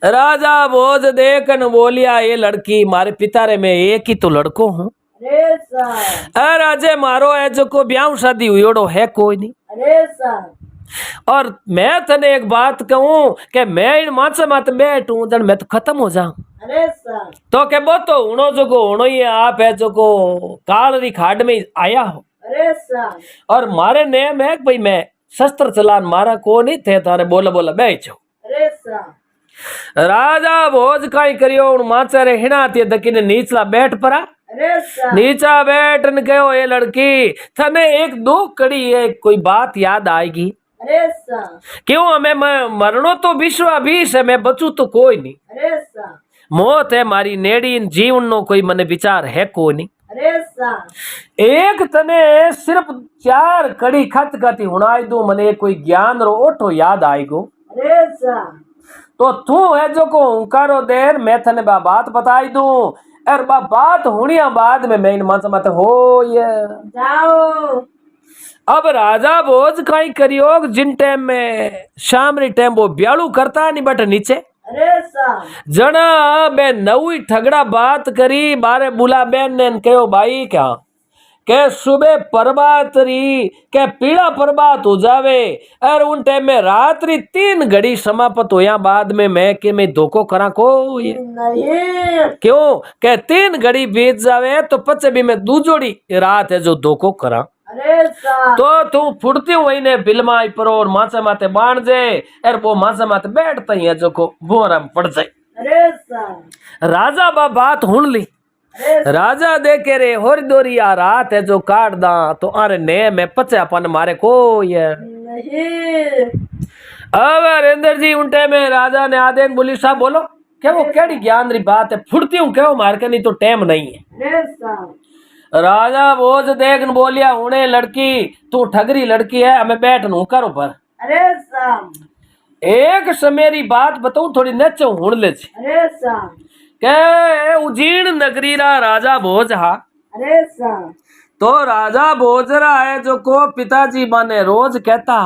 राजा भोज देखन बोलिया ये लड़की मारे पिता रे मैं एक ही तो लड़को हूँ अरे सा अरे राजे मारो है जो को ब्याह शादी हुई ओड़ो है कोई नहीं अरे सा और मैं तने एक बात कहूं कि मैं इन माचा मत बैठूं जन मैं तो खत्म हो जाऊं अरे सा तो के बो तो उनो जो को उनो ही आप है जो को काल री खाड़ में आया हो अरे सा और मारे नेम है कि भाई मैं शस्त्र चलान मारा को नहीं थे तारे बोला बोला बैठो अरे सा राजा भोज काई करियो उन माचा रे हिणाती दकीने नीचला बैठ परा अरे सा नीचा बैठ न कहो ये लड़की थने एक दो कड़ी है कोई बात याद आएगी अरे सा क्यों हमें मरणो तो विश्वाभीष है मैं बचू तो कोई नहीं अरे सा मौत है मारी नेड़ी इन जीवन नो कोई मने विचार है कोई नहीं अरे सा एक तने सिर्फ 4 कड़ी खत खती हुनाई दो मने कोई ज्ञान रो ओठो याद आएगो अरे सा तो तू है जो को हुंकारो देर मैं थने बा बात बताई दूं और बा बात होनिया बाद में मैं इन माचा मत हो ये जाओ अब राजा भोज कहीं करियो जिन टाइम में शाम री टाइम वो ब्यालू करता नहीं बट नीचे अरे सा जना बे नवी ठगड़ा बात करी बारे बुला बेन ने कहो भाई क्या के सुबह प्रभात री के पीड़ा प्रभात हो जावे और उन टाइम में रात री 3 घड़ी समाप्त होया बाद में मैं के मैं धोखो करा को ये नहीं क्यों के 3 घड़ी बीत जावे तो पचे भी मैं दूजोड़ी रात है जो धोखो करा अरे सा तो तू फुड़ती हुई ने बिलमा परो और माचा माते बाण जे और वो माचा माते बैठता ही है जो को बोरा में पड़ जाए अरे सा राजा बा बात हुन ली अरे राजा देखे रे होरी दोरी आ रात है जो काट दा तो अरे ने मैं पचे अपन मारे को ये नहीं अब हरेंद्र जी उनटे में राजा ने आदेन बोली साहब बोलो क्या वो केड़ी ज्ञान री बात है फुड़ती हूँ क्या मार के नहीं तो टाइम नहीं है अरे सा राजा बोझ देखन बोलिया उन्हें लड़की तू ठगरी लड़की है हमें बैठ नू करो पर अरे सा एक समेरी बात बताऊं थोड़ी नचो हुण ले छी अरे सा के उजीर्ण नगरी रा राजा भोज हा अरे सा तो राजा भोज रा है जो को पिताजी माने रोज कहता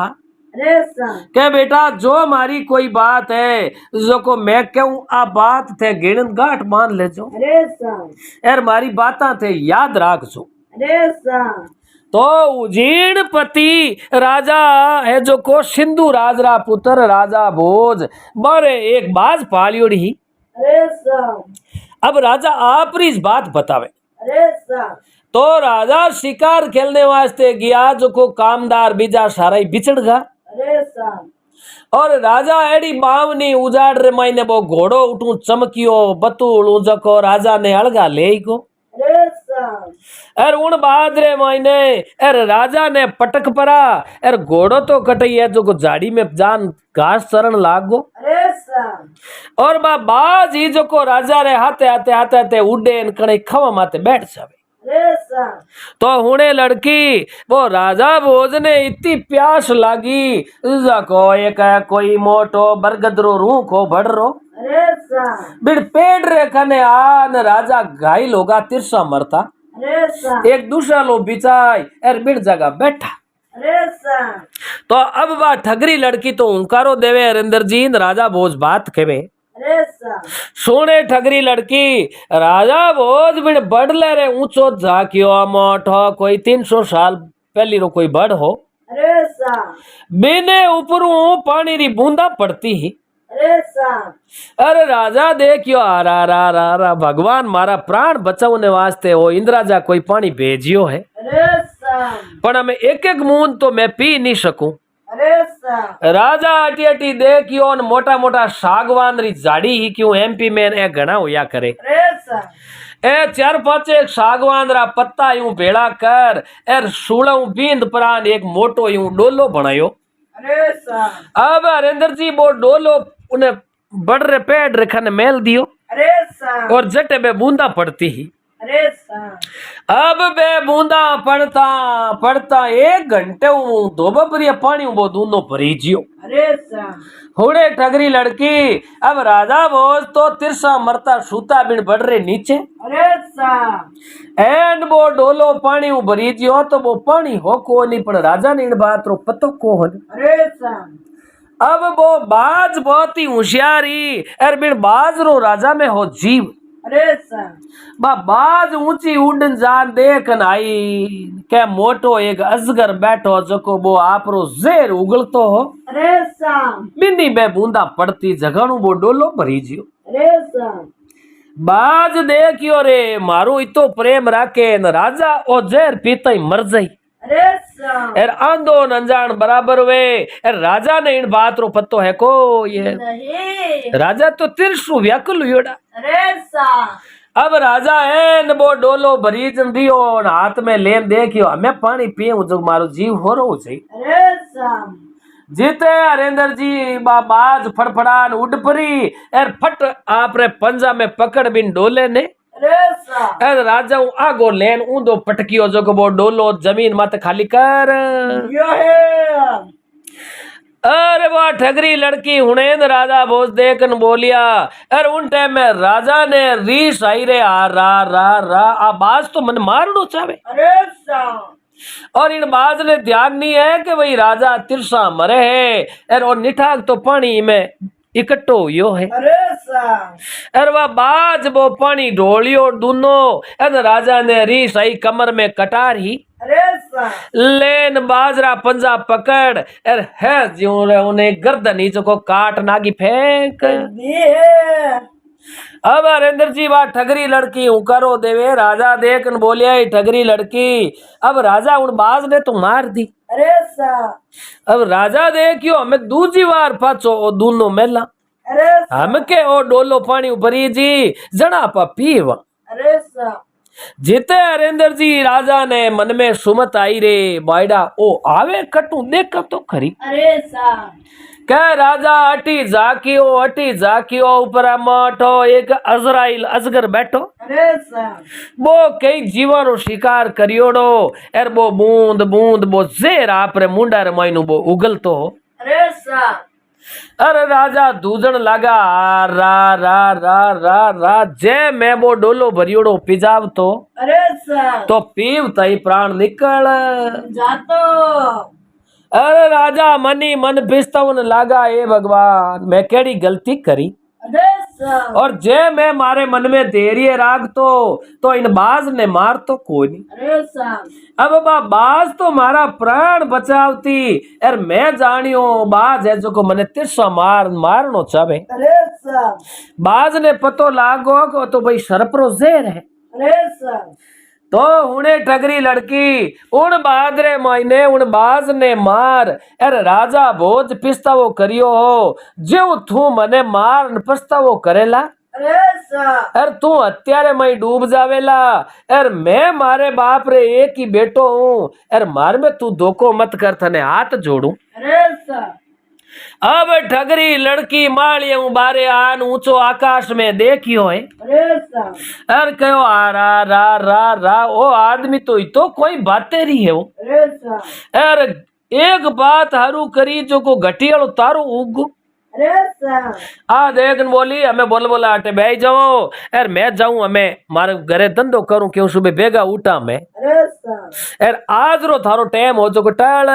अरे सा के बेटा जो हमारी कोई बात है जो को मैं कहूं आ बात थे गिणन गांठ मान ले जो अरे सा यार मारी बाता थे याद राख जो अरे सा तो उजीर्ण पति राजा है जो को सिंधु राजरा पुत्र राजा भोज बारे एक बाज पालियोड़ी ही अरे सा अब राजा आप इस बात बतावे अरे सा तो राजा शिकार खेलने वास्ते गया जो को कामदार बीजा सारा ही बिछड़ गया अरे सा और राजा एडी बावनी उजाड़ रे मायने वो घोड़ो उठू चमकियो बतूल उजको राजा ने अलगा ले को अरे सा अर उन बाद रे मायने अर राजा ने पटक परा अर घोड़ो तो कटई है जो को झाड़ी में जान घास चरण लागो अरे सा और बा बाज ही जो को राजा रे हाथे हाथे हाथे हाथे उड़े कणे खवा माते बैठ जावे अरे सा तो हुणे लड़की वो राजा भोज ने इतनी प्यास लागी को एक कोई मोटो बरगदरो रूह को भड़रो अरे सा बिड़ पेड़ रे कने आन राजा घायल होगा तिरसा मरता अरे सा एक दूसरा लो बिचाई एर बिड़ जगह बैठा अरे सा तो अब बा ठगरी लड़की तो हुंकारो देवे हरिंदर जी राजा भोज बात केवे अरे सा सोने ठगरी लड़की राजा भोज बिड़ बढ़ ले रे ऊंचो झाकियो मोटो कोई 300 साल पहली रो कोई बड़ हो अरे सा सा बिने उपरू पानी री बूंदा पड़ती ही। अरे सा अरे राजा देखियो आ रा भगवान मारा प्राण बचावने वास्ते वो इंद्राजा कोई पानी भेजियो है, अरे सा पण हमें एक एक बूंद तो मैं पी नहीं सकूं। अरे सा राजा अटी अटी देखियो न मोटा मोटा सागवान री झाड़ी ही क्यों एमपी में ए घना होया करे। अरे सा ए चार पांच एक सागवान रा पत्ता यूं भेड़ा कर एर सूळऊ बींद परान एक मोटो यूं डोलो बनायो। अरे सा अब हरेंद्र जी वो डोलो उन्हें बड़ रे पेड़ रे खन मेल दियो अरे सा और जटे बे बूंदा पड़ती ही। अरे सा अब बे बूंदा पड़ता पड़ता एक घंटे दो बबरिया पानी वो दोनों भरी जियो। अरे सा हुड़े ठगरी लड़की अब राजा भोज तो तिरसा मरता सूता बिन बढ़ रहे नीचे। अरे सा एंड वो डोलो पानी भरी जियो तो वो पानी हो को नहीं पण राजा ने इन बात रो पतो को हो। अरे सा अब वो बाज बहुत ही होशियारी और बिन बाज रो राजा में हो जीव। अरे सा बाज ऊंची उड़न जान देखन आई के मोटो एक अजगर बैठो जको वो आपरो जेर उगलतो हो। अरे सा बिंदी में बूंदा पड़ती जगणु वो डोलो भरी जियो। अरे सा बाज देखियो रे मारो इतो प्रेम राखे न राजा ओ जेर पीता ही मर जाई। अरे सा एर आंधो न अनजान बराबर वे एर राजा ने इन बात रो पत्तो है को ये नहीं राजा तो तिरसु व्याकुल हुयोड़ा। अरे सा अब राजा है न वो डोलो भरी दियो न हाथ में लेन देखियो हमें पानी पीऊं जो मारो जीव हो रो छे। अरे सा जीते हरेंद्र जी बाज फड़फड़ान उड़ परी एर फट आप रे पंजा में पकड़ बिन डोले ने। अरे सा एर राजा आगो लेन ऊंधो पटकियो जो को वो डोलो जमीन मत खाली कर। यो है अरे वाह ठगरी लड़की हुनेन राजा भोज देखन बोलिया। अरे उन टाइम में राजा ने रीस आई रे आ रा आ बाज तो मन मारनो चाहे। अरे सा और इन बाज ने ध्यान नहीं है कि भाई राजा तिरसा मरे है और निठाक तो पानी में इकट्ठो हुयो है। अरे सा अरे वह बाज वो पानी ढोलियो दोनों अरे राजा ने रीस आई कमर में कटार ही। अरे सा लेन बाजरा पंजा पकड़ एर है ज्यों रे उन्हें गर्दन ही को काट नागी फेंक। दी है अब हरेंद्र जी बात ठगरी लड़की हूं करो देवे राजा देखन बोलिया ही ठगरी लड़की। अब राजा उन बाज ने तो मार दी। अरे सा अब राजा देखियो हमें दूजी बार पाचो ओ दोनों मेला अरे सा हम के ओ डोलो पानी भरी जी जड़ा पा पीवा। अरे सा जीते हरेंद्र जी राजा ने मन में सुमत आई रे बायडा ओ आवे कटू देख तो खरी। अरे सा कह राजा अटी जाकियो ऊपर मठो एक अजराइल अजगर बैठो। अरे सा वो कई जीवन रो शिकार करियोड़ो एर वो बूंद बूंद वो जेर आप रे मुंडा रे मायनु वो उगलतो हो। अरे सा अरे राजा दूजन लगा रा जे मैं वो डोलो भरियोड़ो पिजाव तो। अरे सा तो पीव तई प्राण निकल जातो अरे राजा मनी मन पिस्तवन लागा ए भगवान मैं केड़ी गलती करी। अरे सा और जे मैं मारे मन में धैर्य राग तो इन बाज ने मार तो कोई नहीं। अरे सा अब बाज तो मारा प्राण बचावती यार मैं जानियो बाज है जो को मने तिरसा मारनो चाहे। अरे सा बाज ने पतो लागो को तो भाई सरपरो जेर है। अरे सा तो हुने ठगरी लड़की उन बादरे महीने उन बाज ने मार अरे राजा भोज पिस्तावो करियो हो जो तू मने मार पछतावो करेला। अरे सा अरे तू अत्यारे मई डूब जावेला अरे मैं मारे बाप रे एक ही बेटो हूँ अरे मार में तू धोखो मत कर थने हाथ जोड़ू। अरे सा अब ठगरी लड़की मालिया बारे आन ऊंचो आकाश में देखियो है। अरे सा अरे कहो आ रा ओ आदमी तो कोई बातें रही है वो। अरे सा अरे एक बात हरू करी जो को घटियालो तारो उग। अरे सा आ देखन बोली हमें बोला अटे बैठ जाओ यार मैं जाऊं हमें मारे घरे धंधो करूं क्यों सुबह बेगा उठा मैं। अरे सा यार आज रो थारो टाइम हो जो टाल।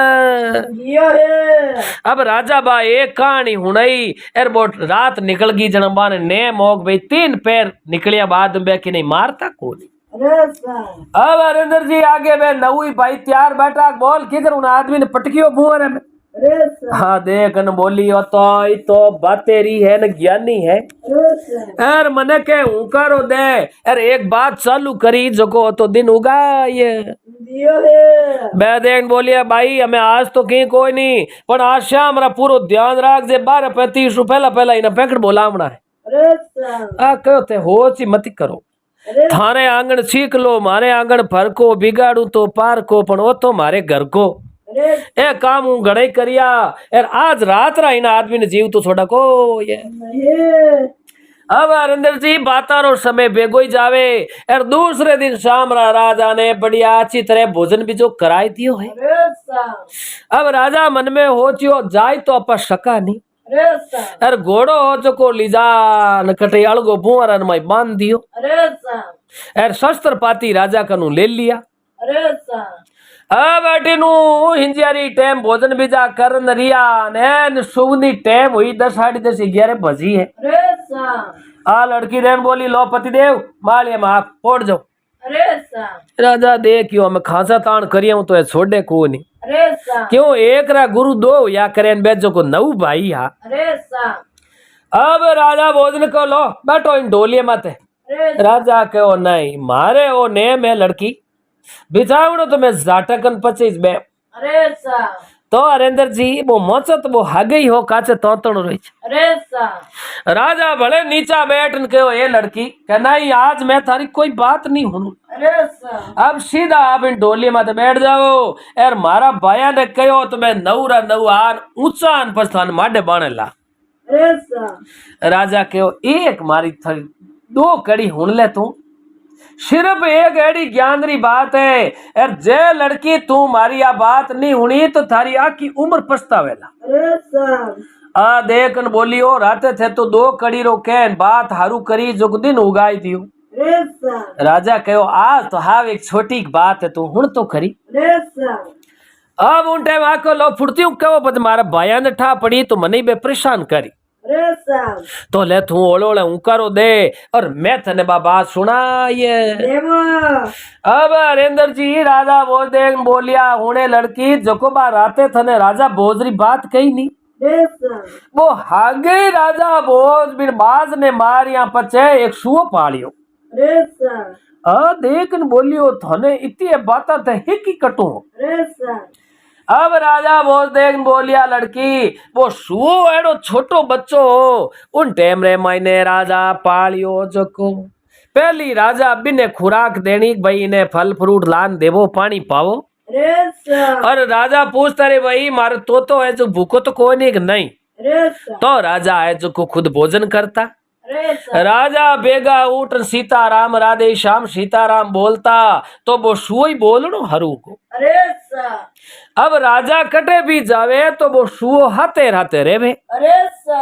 जियो है अब राजा बा एक कहानी हुनई यार वो रात निकल गई जनबान ने मोग भाई 3 पैर निकलिया बाद में कि नहीं मारता कोनी। अरे सा अब हरिंदर जी आगे मैं नवी भाई तैयार बैठा बोल किधर उन आदमी ने पटकियो भूअर में। अरे सा हाँ देख न बोली हो तो ई तो बातेरी है न ज्ञानी है। अरे सा यार मने के उकारो दे यार एक बात चालू करी जको तो दिन उगा ये दियो है बैदेन बोलिया भाई हमें आज तो कहीं कोई नहीं पर आज शाम हमारा पूरा ध्यान राख जे 12:35 पहला पहला इन्हें पैकेट बोलावना है। अरे सा आ कहो ते हो ची मत करो अरे थारे आंगन सीख लो मारे आंगन फर को बिगाड़ू तो पार को पण वो तो मारे घर को अरे ए काम हूँ घड़े करिया यार आज रात रा इन आदमी ने जीव तो थोड़ा को ये नहीं अब हरिंदर जी बातारो समय बेगो ही जावे यार दूसरे दिन शाम राजा ने बढ़िया अच्छी तरह भोजन भी जो कराई दियो है। अरे सा अब राजा मन में हो चियो जाय तो अपा शका नहीं अरे सा यार घोड़ो हो चको लीजा न कटे अलगो बुआरन में बांध दियो अरे सा यार शस्त्र पाती राजा कनु ले लिया। अरे सा अब अटीनु हिंजियारी टाइम भोजन बीजा करन रिया ने सुवनी टाइम हुई 10 10:30 11 बजी है। अरे सा आ लड़की रेन बोली लो पतिदेव मालिया में आप फोड़ जाओ। अरे सा राजा देखियो हमें खासा ताण करिया तो छोड़े को नहीं अरे सा क्यों एक रा गुरु दो या करेन बेचो को नऊ भाई हा। अरे सा अब राजा भोजन को लो बैठो इन ढोलिए माते। अरे राजा कहो नहीं मारे ओ नेम है लड़की बिचावणो तो मैं जाटकन 25 बे अरे सा तो हरेंद्र जी वो मोचत वो हागे ही हो काचे तोतण रही छे। अरे सा राजा भले नीचा बैठन कहो ए लड़की कह नहीं आज मैं थारी कोई बात नहीं हूं। अरे सा अब सीधा आप इन डोली माते बैठ जाओ यार मारा भाया ने कहो तो मैं नौरा नौ आन ऊंचा आन पर थान माडे बाणे ला। अरे सा राजा कहो एक मारी थारी 2 कड़ी हुन ले तू सिर्फ एक एड़ी ज्ञान री बात है यार जे लड़की तू मारी आ बात नहीं हुनी तो थारी आखी उम्र पछतावेला। अरे सा आ देखन बोलियो राते थे तो 2 कड़ी रो कहन बात हारू करी जो दिन उगाई दियो। अरे सा राजा कहो आज तो हाव एक छोटी बात है तू हुन तो करी। अरे सा अब उन टाइम आको लो फुर्ती कहो बद मारा भाया ने ठा पड़ी तो मने बे परेशान करी अरे सा तो ले तू ओलो ओले उकारो दे और मैं थने बात सुनाइए। देवो अब हरेंद्र जी राजा बोल दे बोलिया हुने लड़की जको बा राते थने राजा भोजरी बात कही नहीं अरे सा वो हागे राजा भोज बिन बाज ने मारिया पचे एक सुओ पालियो। अरे सा आ देखन बोलियो थने इतनी बात थे हिकी कटू। अरे सा अब राजा बोल देख बोलिया लड़की वो सुओ एड़ो छोटो बच्चो उन टेम रे मायने राजा पालियो जको पहली राजा बिने खुराक देनी भाई इन्हें फल फ्रूट लान देवो पानी पावो। अरे सा और राजा पूछता रे भाई मारे तो है जो भूखो तो कोई नहीं कि नहीं अरे सा तो राजा है जो को खुद भोजन करता। अरे सा राजा बेगा उठ सीताराम राधे श्याम सीताराम बोलता तो वो सुई बोलनो हरू को। अरे सा अब राजा कटे भी जावे तो वो सुओ हाथे हाथे रेवे। अरे सा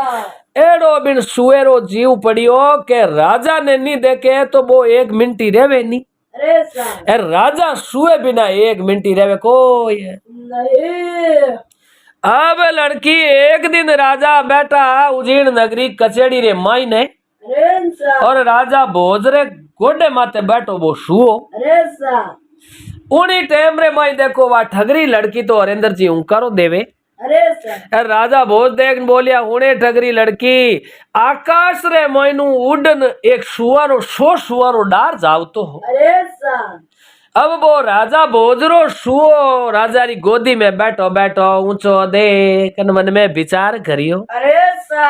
एड़ो बिन सुएरो जीव पड़ियो के राजा ने नहीं देखे तो वो 1 मिनट ही रेवे नहीं। अरे सा ए राजा सुए बिना 1 मिनट ही रेवे कोई है। नहीं अब लड़की एक दिन राजा बैठा उजीर्ण नगरी कचेड़ी रे माई ने अरे सा और राजा भोजरे गोडे माते बैठो वो सुओ। अरे सा उन्हीं टाइम रे माई देखो वा ठगरी लड़की तो हरेंद्र जी उंकारो देवे। अरे सा राजा भोज देख बोलिया हुने ठगरी लड़की आकाश रे मोइनु उड़न एक सुअरो 100 सुअरो डार जावतो हो। अरे सा अब वो राजा भोजरो सुओ राजा री गोदी में बैठो बैठो ऊंचो देख मन में विचार करियो। अरे सा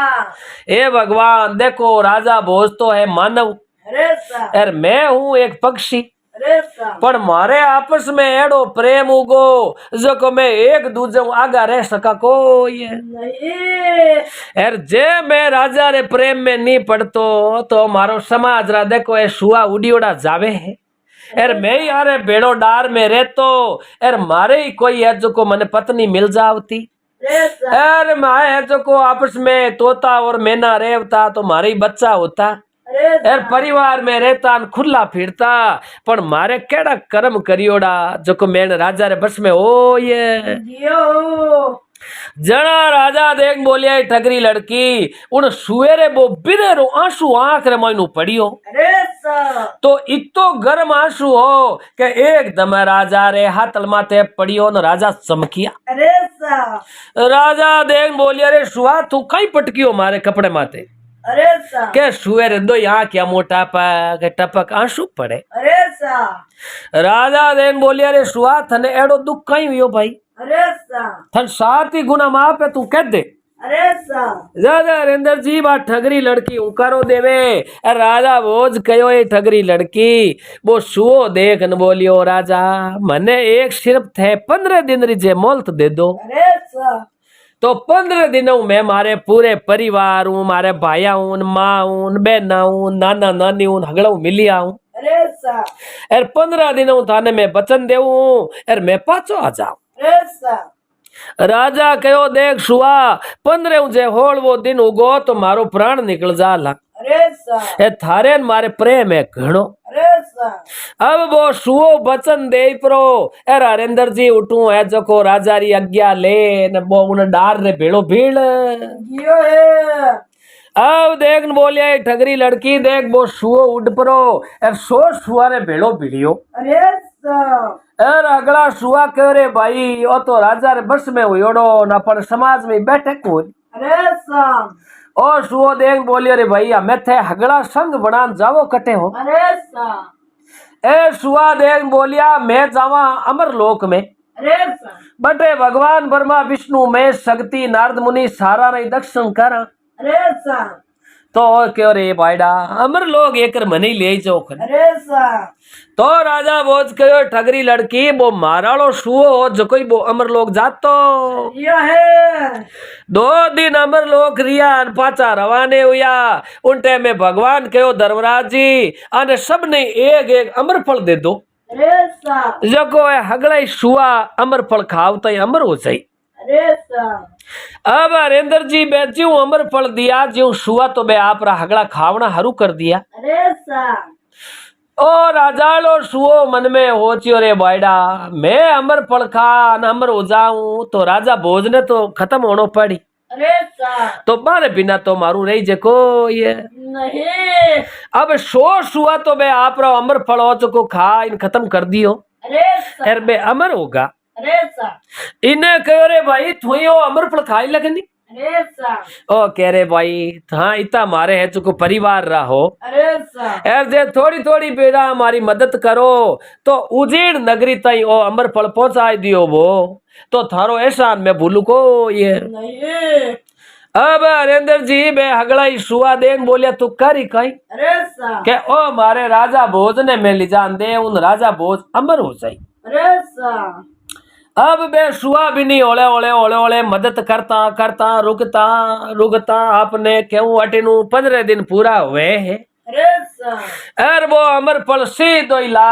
ए भगवान देखो राजा भोज तो है मानव अरे सा और मैं हूँ एक पक्षी अरे सा पर मारे आपस में एड़ो प्रेम उगो जो को मैं एक दूजे आगा रह सका कोई है नहीं यार जे मैं राजा रे प्रेम में नहीं पड़तो तो मारो समाज रा देखो ए सुआ उड़ी उड़ा जावे है यार मैं ही यारे बेड़ो डार में रहतो यार मारे ही कोई है जो को मने पत्नी मिल जावती अरे सा यार माए है जो को आपस में तोता और मैना रहता तो मारे ही बच्चा होता अरे यार परिवार में रहता खुला फिरता पर मारे केड़ा कर्म करियोड़ा जो को मैंने राजा रे बस में ओ ये जियो जना राजा देख बोलिया ठगरी लड़की उन सुएरे बो बिरेरो आंसू आंख रे मोइनु पड़ियो अरे साहब तो इतो गर्म आंसू हो के एकदम राजा रे हाथल माथे पड़ियो न राजा चमकिया। अरे साहब राजा देख बोलिया रे सुआ तू कई पटकियो मारे कपड़े माथे अरे साहब के सुएरे दो यहाँ क्या मोटा के टपक आंसू पड़े। अरे साहब राजा देख बोलिया रे सुआ थने एड़ो दुख कई हुयो भाई अरे साहब थन 7 गुना माफ है तू कह दे। अरे साहब राजा हरेंद्र जी बा ठगरी लड़की उकारो देवे राजा भोज कयो ये ठगरी लड़की वो सुओ देख न बोलियो राजा मने एक सिर्फ थे 15 दिन रिजे मोल्त दे दो अरे साहब तो 15 दिनों में मारे पूरे परिवार हूँ मारे भाइया हूँ माँ हूँ बहना हूँ नाना नानी हूँ हगड़ू मिलिया हूँ अरे साहब एर 15 दिनों थाने में बचन देऊ एर मैं पाचो आ जाऊं। अरे साहब राजा कहो देख सुआ 15 जे होल वो दिन उगो तो मारो प्राण निकल जाला अरे साहब ए थारे न मारे प्रेम है घणो। अरे साहब अब वो सुओ बचन दे प्रो ए हरेंद्र जी उठू है जको राजा री आज्ञा ले न वो उन डार रे भेड़ो भीड़। जियो है अब देख न बोलिया ये ठगरी लड़की देख वो सुओ उड़ परो ए सो सुआरे भेड़ो भिड़ियो। अरे साहब एर अगला सुआ कह रे भाई ओ तो राजा रे बस में हुयोड़ो न अपन समाज में बैठे कोई। अरे साहब ओ सुओ देख बोलियो रे भैया मैं थे हगड़ा संग बनान जावो कटे हो। अरे साहब ए सुआ देख बोलिया मैं जावा अमर लोक में अरे साहब बटे भगवान ब्रह्मा विष्णु में शक्ति नारद मुनि सारा रे दर्शन करा। अरे साहब तो क्यों रे भाईडा अमर लोग एकर मनी ले जाओ खन। अरे साहब तो राजा बोझ कहो ठगरी लड़की वो मारालो सुओ जो कोई वो अमर लोग जातो जियो है 2 दिन अमर लोक रिया अन पाचा रवाने हुआ उन टाइम में भगवान कहो धर्मराज जी अने सब ने एक अमर फल दे दो अरे साहब जको है हगड़ा सुआ अमर फल खाव तो अमर हो जाई। अरे साहब अब हरेंद्र जी बे ज्यू अमर फल दिया ज्यू सुआ तो बे आप रा हगड़ा खावना हरू कर दिया। अरे साहब ओ राजालो सुओ मन में हो चियो रे भाईडा मैं अमर फल खा न अमर हो जाऊं तो राजा भोज ने तो खत्म होनो पड़ी अरे साहब तो मारे बिना तो मारू रही जको ये नहीं अब सुआ तो बे आप रा अमर फल हो चुको खा इन खत्म कर दियो अरे साहब एर बे अमर होगा। अरे साहब इन्हें कहो रे भाई थुइयो अमर फल खाई लगनी। अरे साहब ओ कह रे भाई हाँ इतना मारे है चुको परिवार रहो अरे साहब एर जे थोड़ी थोड़ी बेड़ा हमारी मदद करो तो उजीड़ नगरी तई ओ अमर फल पहुंचाई दियो वो तो थारो एहसान में भूलू को ये नहीं अब हरेंद्र जी बे हगड़ा सुआ देख बोलिया तू करी कई अरे साहब के ओ मारे राजा भोज ने मैं ले जान दे उन राजा भोज अमर हो जाई। अरे साहब अब बे सुआ भी नहीं ओले ओले ओले ओले मदद करता करता रुकता आपने क्यों अटेनु 15 दिन पूरा हुए है। अरे साहब एर वो अमर फल सीधो ला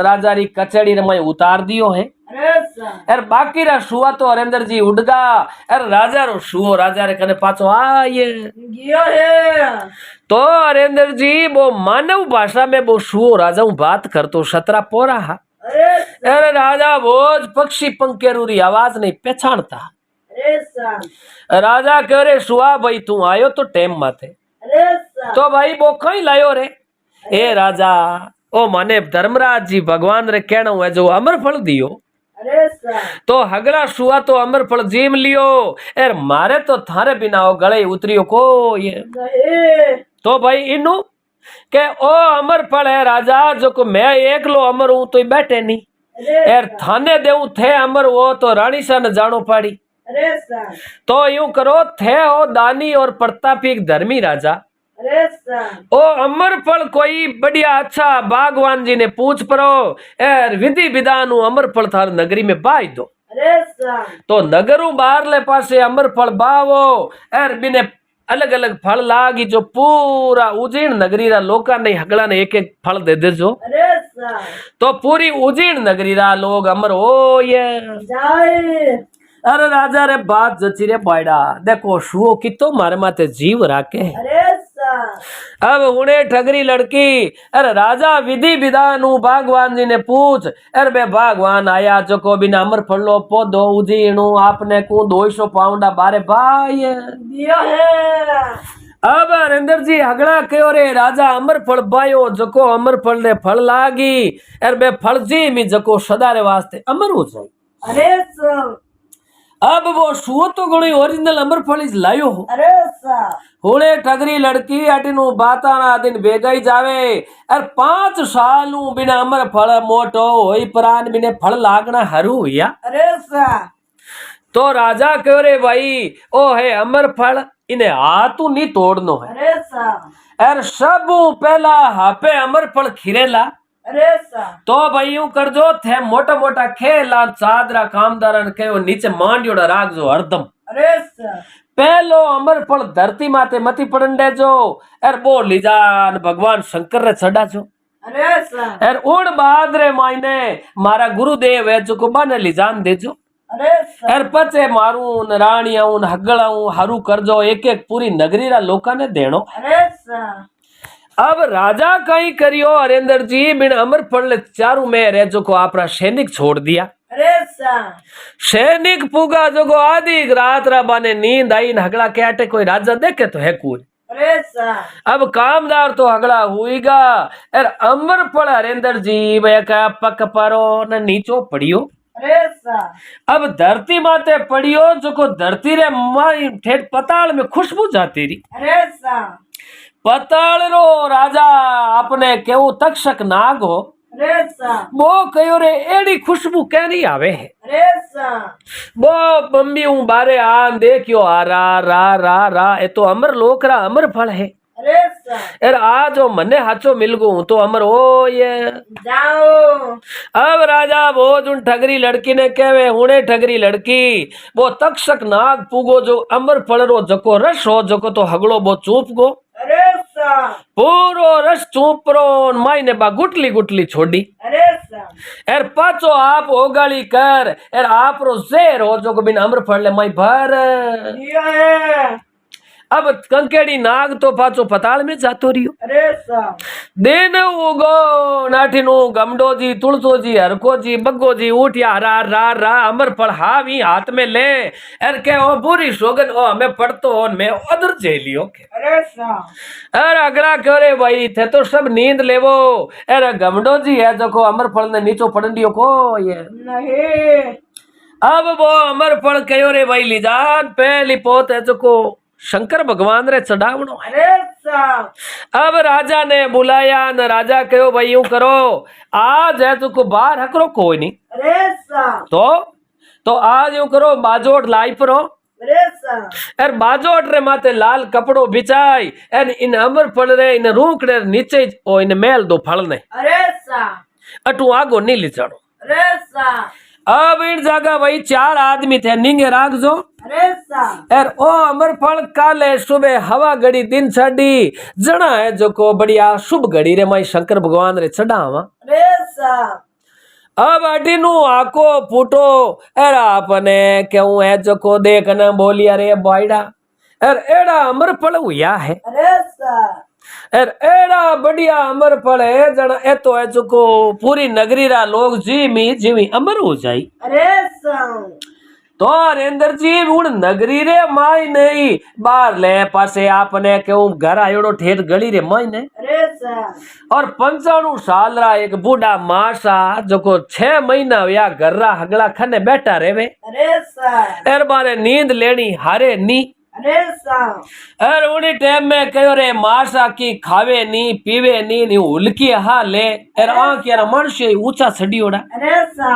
राजा री कचड़ी रे मैं उतार दियो है। अरे साहब एर बाकी रा सुआ तो हरेंद्र जी उड़गा एर राजा रो सुओ राजा रे कने पाछो आये जियो है तो हरेंद्र जी वो मानव भाषा में वो सुओ राजा बात करतो सतरा पोरा हा। अरे अरे राजा भोज पक्षी पंकेरू री आवाज नहीं पहचानता। अरे साहब राजा कह रे सुआ भाई तू आयो तो टेम माथे अरे साहब तो भाई वो कहीं लायो रे ए राजा ओ माने धर्मराज जी भगवान रे कहना है जो अमर फल दियो। अरे साहब तो हगड़ा सुआ तो अमर फल जीम लियो एर मारे तो थारे बिना ओ गले उतरियो को ये नहीं तो भाई इनु के ओ अमर फल है राजा जो को मैं एकलो अमर हूं तो बैठे नहीं अरे एर थाने देऊ थे अमर वो तो रानी सा न जानो पड़ी। अरे साहब तो यूं करो थे हो दानी और प्रतापी एक धर्मी राजा अरे साहब ओ अमर फल कोई बढ़िया अच्छा बागवान जी ने पूछ परो एर विधि विधान अमर फल थार नगरी में बाई दो। अरे साहब तो नगरू बाहर ले पासे अमर फल बावो एर बिने अलग अलग फल लागी जो पूरा उजीर्ण नगरी रा लोका ने हगड़ा ने एक एक फल दे दे जो। अरे साहब तो पूरी उजीर्ण नगरी रा लोग अमर हो ये जाए अरे राजा रे बात जची रे बायडा देखो शुओ की तो मारे माथे जीव राखे अरे साहब अब उन्हें ठगरी लड़की अरे राजा विधि विधान भगवान जी ने पूछ अरे बे भगवान आया जको बिना अमर फलो पौधो उजीणु आपने को 200 पाउंडा बारे भाई दियो है अब हरेंद्र जी हगड़ा कयो रे राजा अमर फल बायो जको अमर फल ने फल लागी अरे बे फल जी मी जको सदारे वास्ते अमर हो जाए अरे सा अब वो शुओ तो घणो ओरिजिनल अमर फल इज लायो हो अरे सा हुणे ठगरी लड़की अटीनु बाताना दिन भेगाई जावे और 5 साल बिना अमर फल मोटो होई प्राण बिने फल लागना हरू हुआ अरे सा तो राजा कहो रे भाई ओ है अमर फल इन्हें हाथू नहीं तोड़नो है अरे सा और सब पहला हापे अमर फल खिरेला अरे सा तो भाई यूं कर जो थे मोटा मोटा खेला चादरा कामदारन कहो नीचे मांडियोड़ा राख जो हरदम अरे सा पहलो अमर फल धरती माते मती पड़न दे जो और वो लीजान भगवान शंकर रे चढ़ा जो अरे सा और उन बाद रे मायने मारा गुरुदेव है जो बने लीजान दे जो अरे सा और पचे मारू राणियाऊ हगड़ाऊ हारू कर जो एक एक पूरी नगरी रा लोका ने देनो अरे सा अब राजा कहीं करियो हरेंद्र जी बिन अमर फल चारू में रह जो को आपरा सैनिक छोड़ दिया अरे सा सैनिक पुगा जो को आधी रात रा बाने नींद आई न हगड़ा के आटे कोई राजा देखे तो है कोई अरे सा अब कामदार तो हगड़ा हुईगा और अमर फल हरेंद्र जी भैया का पक परो न नीचो पड़ियो अरे सा अब धरती माते पड़ियो जो को धरती रे माई ठेठ पताल में खुशबू जाती रही अरे सा पताल रो राजा अपने केवू तक्षक नाग हो अरे सा वो कहो रे एड़ी खुशबू कहनी आवे है अरे सा वो बम्बी हूँ बारे आन देखियो आ रा रा रा रा ये तो अमर लोक रा अमर फल है अरे सा यार आज जो मने हाचो मिल गो तो अमर हो ये जाओ अब राजा वो उन ठगरी लड़की ने कहवे हुणे ठगरी लड़की वो तक्षक नाग पुगो जो अमर फल रो जको रस हो जको तो हगड़ो वो चूप गो अरे सा पूरो रस चूप रो माई ने बा गुटली गुटली छोड़ी अरे सा एर पाचो आप ओगाली कर एर आप रो जेर हो जो बिन अमर फल ले माई भर दियो है अब कंकेड़ी नाग तो पाचो पताल में जातो रियो अरे सा दिन उगो नाठीनु गमडो जी तुलसो जी हरको जी बग्गो जी उठिया रा रा रा अमर फल हावी हाथ में ले एर के ओ पूरी सोगन ओ हमें पड़तो हो मैं उधर जेलियो के अरे सा अरे अगला करे भाई थे तो सब नींद लेवो अरे गमडो जी है जो को अमर फल ने नीचो पड़ंडियो को ये नहीं अब वो अमर फल कयो रे भाई लीजान पहली पोत है जो को शंकर भगवान रे चढ़ावनो है अरे सा अब राजा ने बुलाया न राजा कहो भाई यूं करो आज है तो को बाहर हकरो कोई नहीं अरे सा तो आज यूं करो बाजोट लाई परो अरे सा एर बाजोट रे माते लाल कपड़ो बिछाई एन इन अमर फल रे इन रूकड़े नीचे ओ इन मेल दो फल ने अरे सा अटू आगो नहीं ले चढ़ो अरे सा अब इन जगह भाई 4 आदमी थे निंगे राख जो अरे सा एर ओ अमर फल काले सुबह हवा घड़ी दिन छड़ी जना है जो को बढ़िया शुभ घड़ी रे माई शंकर भगवान रे चढ़ावा अरे सा अब अटीनु आको फूटो एर आपने क्यों है जो को देखना बोलिया रे बाइडा एर एड़ा अमर फल हुआ है अरे सा एर एड़ा बढ़िया अमर फल है जना ए तो है जो को पूरी नगरी रा लोग जीवी अमर हो जाई अरे सा तो हरेंद्र जी उन नगरी रे माई नहीं बाहर ले पासे आपने क्यों घर आयोड़ो ठेठ गली रे माई ने अरे सा और 95 साल रा एक बूढ़ा मासा जो को 6 महीना या घर रा हगला खने बैठा रेवे अरे सा एर बारे नींद लेनी हारे नी अरे सा एर उनी टाइम में कहो रे मासा की खावे नी पीवे नी उल्की हा ले एर आंख यार मनुष्य ऊंचा छड़ियोड़ा अरे सा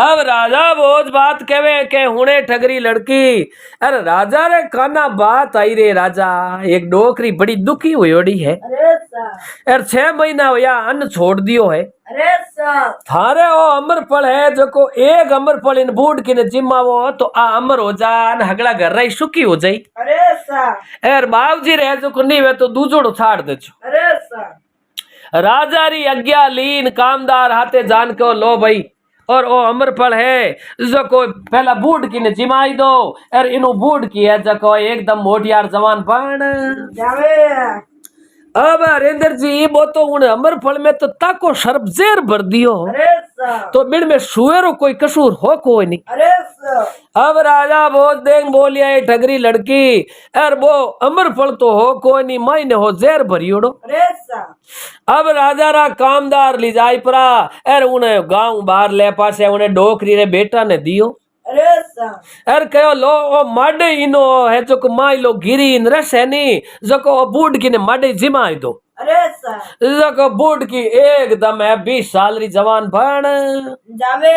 अब राजा बोझ बात कहवे के हुणे ठगरी लड़की अरे राजा रे काना बात आई रे राजा एक डोकरी बड़ी दुखी हुई है अरे सा यार 6 महीना होया अन्न छोड़ दियो है अरे सा थारे ओ अमर फल है जो को एक अमर फल इन बूढ़ की ने जिम्मावो तो आ अमर हो जा न हगड़ा घर रही सुखी हो जाई अरे सा एर बाबूजी रहे जो को नहीं वे तो दूजोड़ो छाड़ दे छो अरे सा राजा री आज्ञा लीन कामदार हाथे जान को लो भाई और ओ अमर फल है जो को पहला बूढ़ की ने जिमाई दो और इनो बूढ़ की है जो को एकदम मोटियार जवान बन जावे अब हरेंद्र जी वो तो उन अमरफल में तो ताको शर्ब जेर भर दियो अरे सा तो बिन में सुएरो कोई कसूर हो कोई नहीं। अरे सा अब राजा भोज देख बोलिया ये ठगरी लड़की अर वो अमरफल तो हो कोई नहीं मायने हो जेर भरियोड़ो। अरे सा अब राजा रा कामदार ले जाई परा अर उन्हें गांव बाहर ले पासे उन्हें डोकरी रे बेटा ने दियो। अरे सा अर कहो लो ओ माडे इनो है जो को माई लो गिरी इन रसेनी जो को बूढ़ की ने माडे जिमाई दो अरे सा जो को बूढ़ की एकदम है 20 साल री जवान भण। जावे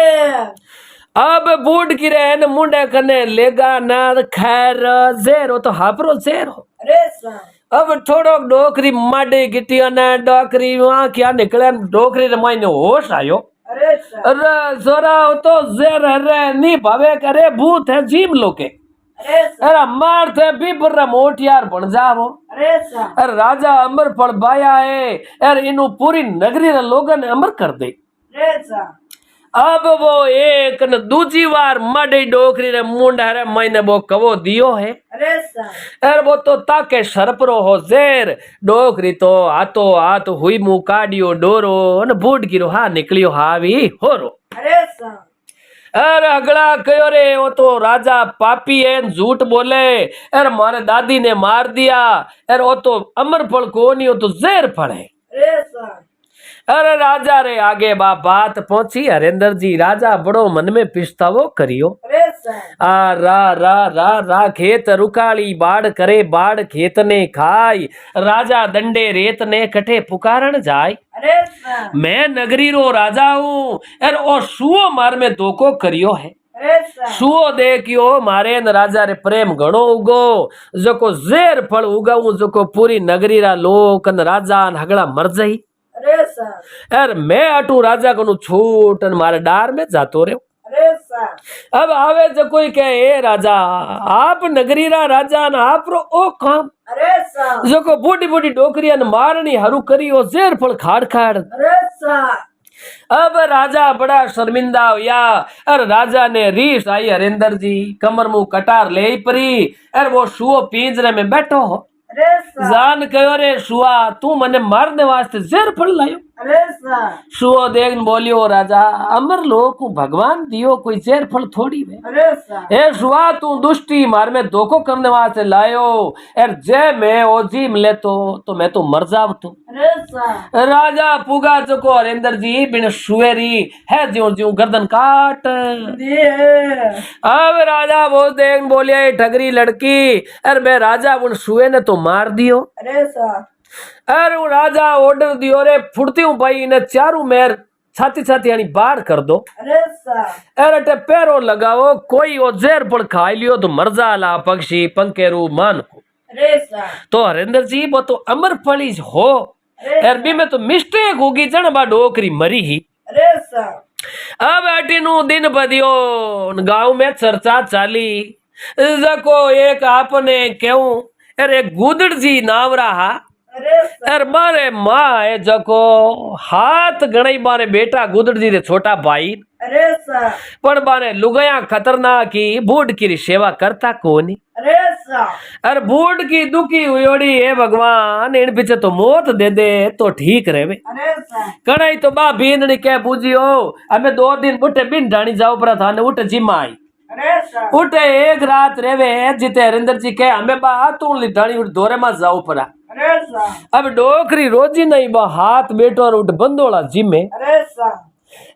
अब बूढ़ की रे न मुंडे कने लेगा ना खैर जेरो तो हापरो जेरो। अरे सा अब थोड़ो डोकरी माडे गिटिया ने डोकरी वहां क्या निकले डोकरी रे मायने होश आयो। अरे सा अरे जोरा तो जेर रे नी भावे करे भूत है जीम लोके अरे सा अरे मार थे बीबर मोटियार बन जावो। अरे सा अरे राजा अमर फल बाया है अरे इनु पूरी नगरी रे लोगन अमर कर दे। अरे सा अब वो एक न दूजी बार मडई डोकरी रे मुंडा रे मैंने वो कवो दियो है अरे सा अरे वो तो ताके सरपरो हो जेर डोकरी तो हाथ हुई मुंह काडियो डोरो न बूढ़ गिरो हा निकलियो हावी होरो। अरे सा अरे अगला कहो रे वो तो राजा पापी है झूठ बोले अरे मारे दादी ने मार दिया अरे वो तो अमर फल को नहीं वो तो जेर फल है। अरे सा अरे राजा रे आगे बात पहुंची हरेंद्र जी राजा बड़ो मन में पिछतावो करियो। अरे सा आ रा रा रा रा खेत रुकाली बाढ़ करे बाढ़ खेत ने खाई राजा दंडे रेत ने कठे पुकारन जाय। अरे सा मैं नगरी रो राजा हूँ अरे ओ सुओ मार में धोखो करियो है। अरे सा सुओ देखियो मारे न राजा रे प्रेम घणो उगो जको जेर फल उगाऊ जको पूरी नगरी रा लोक न राजा न हगड़ा मर जाई। अरे सा यार मैं अटू राजा को छूट न मारे डार में जातो रे। अरे सा अब आवे जो कोई कहे ए राजा आप नगरी रा राजा न आप रो ओ काम अरे सा जो को बूढ़ी बूढ़ी डोकरिया न मारनी हरू करियो जेर फल खाड़ खाड़। अरे सा अब राजा बड़ा शर्मिंदा हुआ अरे राजा ने रीस आई हरेंद्र जी कमर मुंह कटार ले परी अरे वो सुओ पिंजरे में बैठो हो। अरे सा जान कहो रे सुआ तू मने मारने वास्ते जेर फल लायो। अरे सा सुओ देख बोलियो राजा अमर लोग को भगवान दियो कोई जेर फल थोड़ी है। अरे सा ए सुआ तू दुष्टी मार में धोखो करने वास्ते लायो एर जय मैं ओ जी मिले तो मैं तो मर जाव तो। अरे सा राजा पुगा चको हरेंद्र जी बिन सुवेरी है ज्यो ज्यो गर्दन काट। दिए अब राजा वो देख बोलिया ठगरी लड़की अरे मैं राजा उन सुए ने तो मार दियो। अरे सा अरे वो राजा ऑर्डर दियो रे फुर्ती हूँ भाई इन्हें चारू मेर छाती छाती यानी बाहर कर दो। अरे सा अरे टे पैरो लगाओ कोई ओ जेर पर खाई लियो तो मर जाला पक्षी पंकेरू मान को। अरे सा तो हरेंद्र जी वो तो अमर फली हो अरबी में तो मिस्टेक होगी जन बा डोकरी मरी ही। अरे सा अब अटीनु दिन बदियो गांव में चर्चा चाली जको एक आपने क्यों अरे गुदड़ जी नाम रहा अरे सा अरे मारे माँ है जको हाथ गणाई बारे बेटा गुदड़ जी रे छोटा भाई अरे सा पण बारे लुगाया खतरनाक की बूढ़ की सेवा करता कोनी। अरे सा अरे बूढ़ की दुखी हुई है भगवान इन पीछे तो मौत दे दे तो ठीक रहे। अरे सा कणाई तो बा बींदनी कह पूजियो हमें 2 दिन उठे बिन ढाणी जाओ पर था ने उठे जिम आई अरे सा उठे एक रात रेवे जिते हरिंदर जी कहे हमें बा तू ढाणी उठ दौरे में जाओ परा। अरे सा अब डोकरी रोजी नहीं बा हाथ बेटो और उठ बंदोला जिमे। अरे सा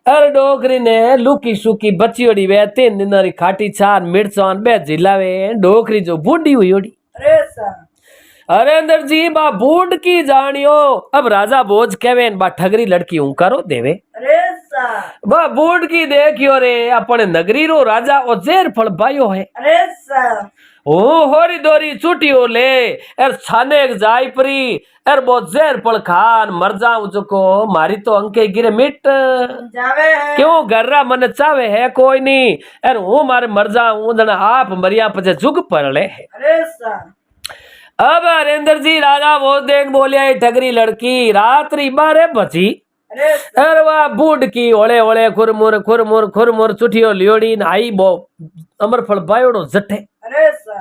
अरे डोकरी ने लुकी सुकी बचियोड़ी वे 3 दिन री खाटी छान मिर्चान बे जिलावे डोकरी जो बूढ़ी हुई ओड़ी। अरे सा हरेंद्र जी बा बूढ़ की जानियो अब राजा बोझ कहवे बा ठगरी लड़की उंकारो देवे। अरे सा बा बूढ़ की देखियो रे अपने नगरी रो राजा ओ जेर फल बायो है। अरे सा ओ होरी दोरी छुटियो ले एर छाने एक जाई परी एर बो जेर फल खान मर जाऊं चुको मारी तो अंके गिरे मिट जावे क्यों गर्रा मन चावे है कोई नहीं एर हूँ मारे मर जाऊं जना आप मरिया पचे जुग पड़े है। अरे सा अब हरेंद्र जी राजा वो देख बोलिया ठगरी लड़की रात्रि 12 बजी अरे सा अरे वाह बूढ़ की ओले ओले खुरमुर खुरमुर खुरमुर चुटियो लियोड़ी आई बो अमर फल बायोड़ो जटे। अरे सा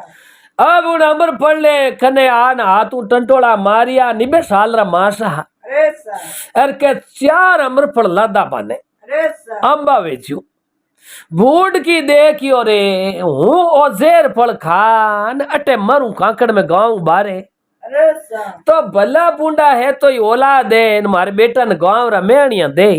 अब उन अमर पढ़ ले कने आन हाथू टंटोला मारिया निबे साल रा मासा अरे सर अर के 4 अमर पढ़ लादा पाने अरे सर अंबा वेच्यू बूढ़ की देखियो रे हूँ ओ जेर फल खान अटे मरू कांकड़ में गाँव बारे अरे सर तो भला बूंडा है तो ये ओला दे न मारे बेटा ने गाँव रा मेणिया दे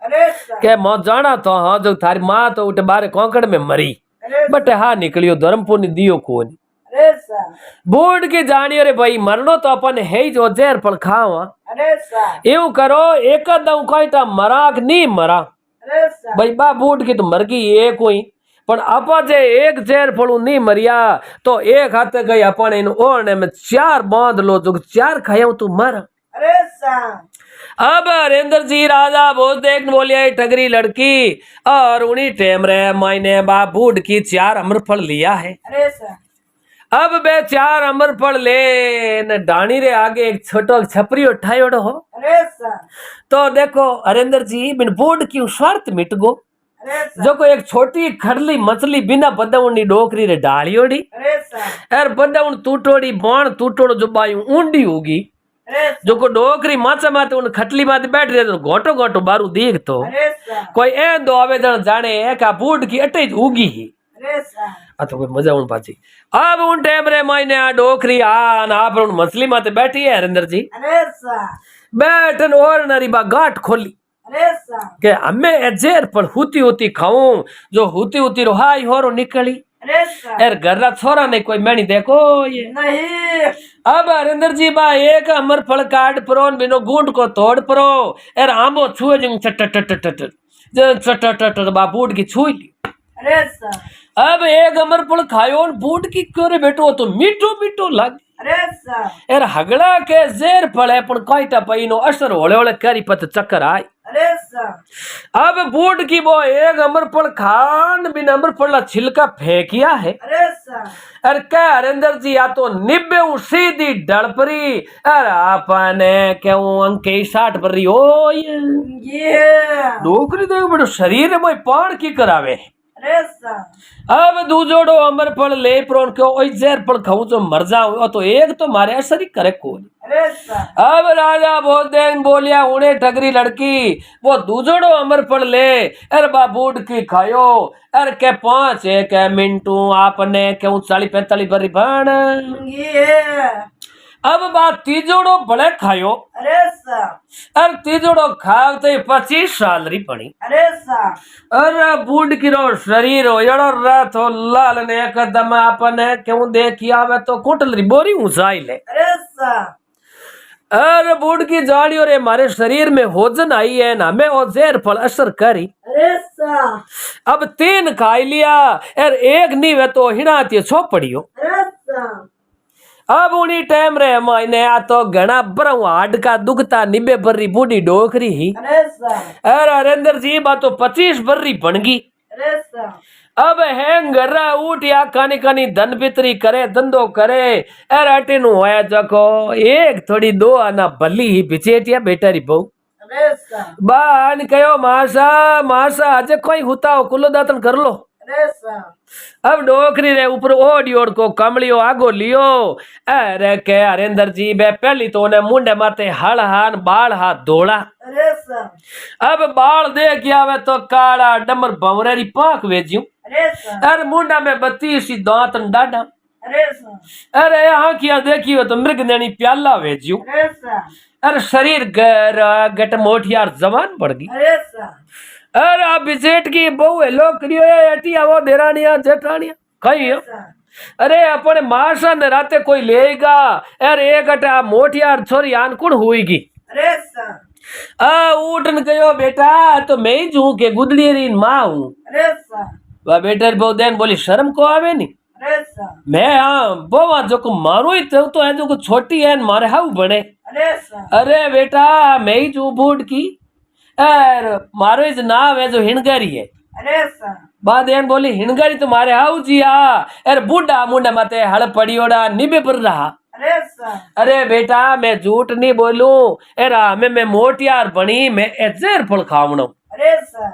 अरे सर के मो जाना तो हाँ जो थारी माँ तो उठे बारे कांकड़ में मरी अरे बटे हाँ निकलियो धर्मपुर ने दियो कोनी अरे सर बूढ़ की जानियो रे भाई मरनो तो अपन है ही जो जेर फल खावा अरे सर यूं करो एक दम काईटा मराक नहीं मरा अरे सर भाई बा बूढ़ की तो मर गई एक कोई पण आपा जे एक जेर फलू नहीं मरिया तो एक हाथे गई अपन इन ओढ़ने में 4 बांध लो जो 4 खाया तू मर अरे सर अब हरेंद्र जी राजा भोज देख बोलिया ये ठगरी लड़की और उन्हीं टेम रे मैंने बा बूढ़ की 4 अमरफल लिया है अरे सर अब बे 4 अमरफल ले न डाणी रे आगे एक छोटो छपरी उठायोड़ो हो अरे सर तो देखो हरेंद्र जी बिन बूढ़ की स्वार्थ मिट गो अरे सर जो को एक छोटी खड़ली मछली बिना बदवनी डोकरी रे डालियोड़ी अरे सर यार बदवण टूटोड़ी बाण टूटोड़ो जो बायू ऊंडी होगी अरे जो को डोकरी माचा माते उन खटली माते बैठ रहे तो गोटो गोटो बारू दीख तो अरे सर कोई ए दो आवेदन जाने का बूढ़ की अटे ज उगी ही अरे सर आ तो कोई मजा उन पाची अब उन टाइम रे मायने आ डोकरी आ ना पर उन मछली माते बैठी है हरिंदर जी अरे सर बैठन और नरी बा गांठ खोली अरे सर के हमें एजेर पर हुती हुती खाऊं जो हुती हुती रोहाई होरो निकली अरे सर यार गर्रा छोरा ने कोई मैनी देखो ये नहीं अब हरिंदर जी बा एक अमर फल काट परोन बिनो गूंड को तोड़ परो यार आंबो छुए जंग चट चट चट चट चट बा बूढ़ की छुई ली अरे सर अब एक अमर फल खायो न बूढ़ की क्यों रे बेटो तो मीठो मीठो लग अरे सर यार हगड़ा के जेर फल है पण काईटा पईनो असर होले होले करी पत चक्कर आए अरे सर अब बूढ़ की वो एक अमर फल खान बिन अमर फल छिलका फेंकिया है अरे सर अरे क्या हरिंदर जी या तो निब्बे सीधी डड़परी अरे आपने क्यों अंके 60 पर रही हो ये डोकरी देखो बड़ो शरीर है पान की करावे अरे सर अब दूजोड़ो अमर फल ले प्रोन क्यों ओई जेर फल खाऊं जो मर जाऊं तो एक तो मारे असर ही करे कोई अरे सर अब राजा बहुत देन बोलिया उन्हें ठगरी लड़की वो दूजोड़ो अमर फल ले अरे बा बूढ़ की खायो अरे के 5 एक मिनटू आपने क्यों 40-45 बरी बन ये अब बात तीजोड़ो भले खायो अरे सर अरे तीजोड़ो खाव तो 25 साल री पड़ी अरे सर अरे बूढ़ की रो शरीर हो जड़ो रात हो लाल ने एकदम आपने क्यों देखी आवे तो कुटल री बोरी ऊंचाई ले अरे सर अरे बूढ़ की जाड़ियों रे हमारे शरीर में होजन आई है ना हमें और जेर फल असर करी अरे सर अब 3 खाई लिया यार एक नहीं वे तो हिनाती छो पड़ियो अरे सर अब उन्हीं टाइम रे मायने आ तो घना बरऊ हाड का दुखता निबे बर्री बूढ़ी डोकरी ही अरे सर अरे हरेंद्र जी बात तो 25 बर्री बन गई अरे सर अब हैंग गर्रा उठ या कानी कानी धन बितरी करे धंधो करे अरे अटिन होया जको एक थोड़ी दो आना भली ही बिचेटिया बेटा री बहु अरे सर बान कहो मासा मासा अजे कोई हुता हो कुलो दातन कर लो अरे सर अब डोकरी रे ऊपर ओडी ओड को कमलियो आगो लियो अरे के हरेंद्र जी बे पहली तो ने मुंडे माते हल हान बाल हाथ धोला अरे सर अब बाल देख आवे तो काला डमर भंवरेरी पाक वेज्यू अरे सर अरे मुंडा में 32 दांतन डाडा अरे सर अरे आंखियां देखियो तो मृग नेनी प्याला वेज्यू अरे सर अरे शरीर गट मोटियार जवान पड़ गई अरे सर अरे आप बिसेट की बहु हेलो करियो अटिया वो देरानिया जेठानिया कही है सर अरे अपने मासा ने राते कोई लेगा अरे एक अटा मोटियार छोरी आनकुण हुईगी अरे सर उठन कहो बेटा तो मैं ही जू के गुदड़ी री माँ हूँ अरे सर वह बेटा बहु देन बोली शर्म को आवे नी अरे सर मैं हाँ बोवा जो को मारो ही तो है जो को छोटी है मारे हाउ बने अरे सर अरे बेटा मैं ही जू बूढ़ की यार मारो इस नाम है जो हिणगारी है अरे सर बाद एन बोली हिणगारी तुम्हारे हाउ जी यार बूढ़ा मुंडा माते हड़ पड़ियोड़ा निबे पर रहा अरे सर अरे बेटा मैं झूठ नहीं बोलूं एरा मैं मोटियार बनी मैं एजेर फल खावणो अरे सर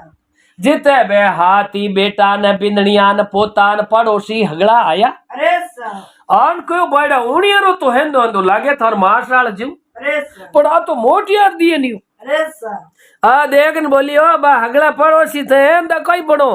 जिते बे हाथी बेटा ने बिंदनिया ने पोता ने पड़ोसी हगड़ा आया अरे सर आन कयो बाड़ा उणियरो तो हेंदो हेंदो लागे थार मासाल जीव अरे सर पण आ तो मोटियार दिए नहीं अरे सर आ देख न बोलियो बा हगड़ा पड़ोसी थे एंदा कोई बड़ो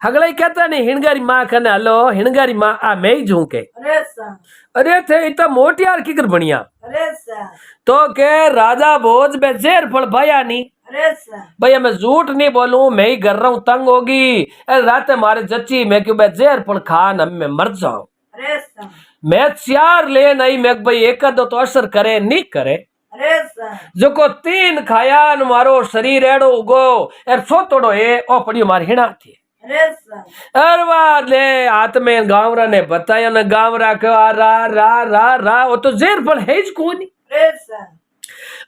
हगड़ा ही कहता नहीं हिणगारी माँ कने हलो हिणगारी माँ आ मैं ही झूके अरे सर अरे थे इतना मोटियार किकर बनिया अरे सर तो के राजा भोज बे जेर फल भया नहीं अरे सर भैया मैं झूठ नहीं बोलूं मैं ही कर रहा हूँ तंग होगी रात मारे जच्ची मैं क्यों बे जेर फल खान अब मैं मर जाऊं अरे सर मैं चार ले नहीं मैं भाई एक दो तो असर करे नहीं करे अरे सर जो को तीन खाया न मारो शरीर एड़ो उगो एर छोटोड़ो ए ओ पड़ियो मार हिणा थी अरे सर अरवा ले हाथ में गावरा ने बताया न गावरा के आ रा रा रा रा वो तो जेर फल है ज कोनी अरे सर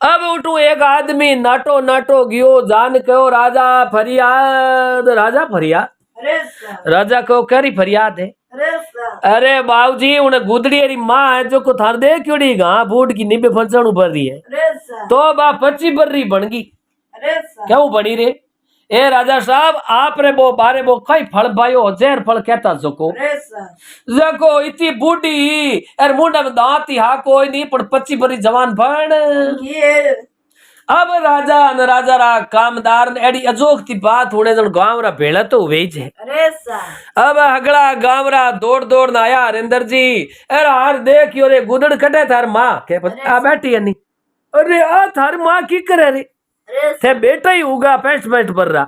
अब उठू एक आदमी नाटो नाटो गयो जान कहो राजा फरियाद अरे सर राजा कहो करी फरियाद है अरे सर अरे बाबूजी उन्हें गुदड़ी री माँ है जो को थार दे क्योड़ी गा बूट की निबे फंसण भर रही है अरे सर तो बा 25 बर्री बन गई अरे सर क्यों बनी रे ए राजा साहब आपने वो बारे वो कई फल भायो जेर फल कहता जको अरे सर जको इतनी बूढ़ी एर मुंडा में दांत ही हा कोई नहीं पर 25 बर्री जवान बन ये अब राजा न राजा रा कामदार ने एडी अजोगती बात होने जन गांव रा भेड़ा तो हुए जे अरे सर अब हगड़ा गांव रा दौड़ दौड़ न आया हरिंदर जी अरे हार देखियो रे गुदड़ कटे थार माँ के आ बैठी है नहीं अरे आ थार माँ की करे रे अरे थे बेटा ही उगा पेस्ट पेस्ट पर रहा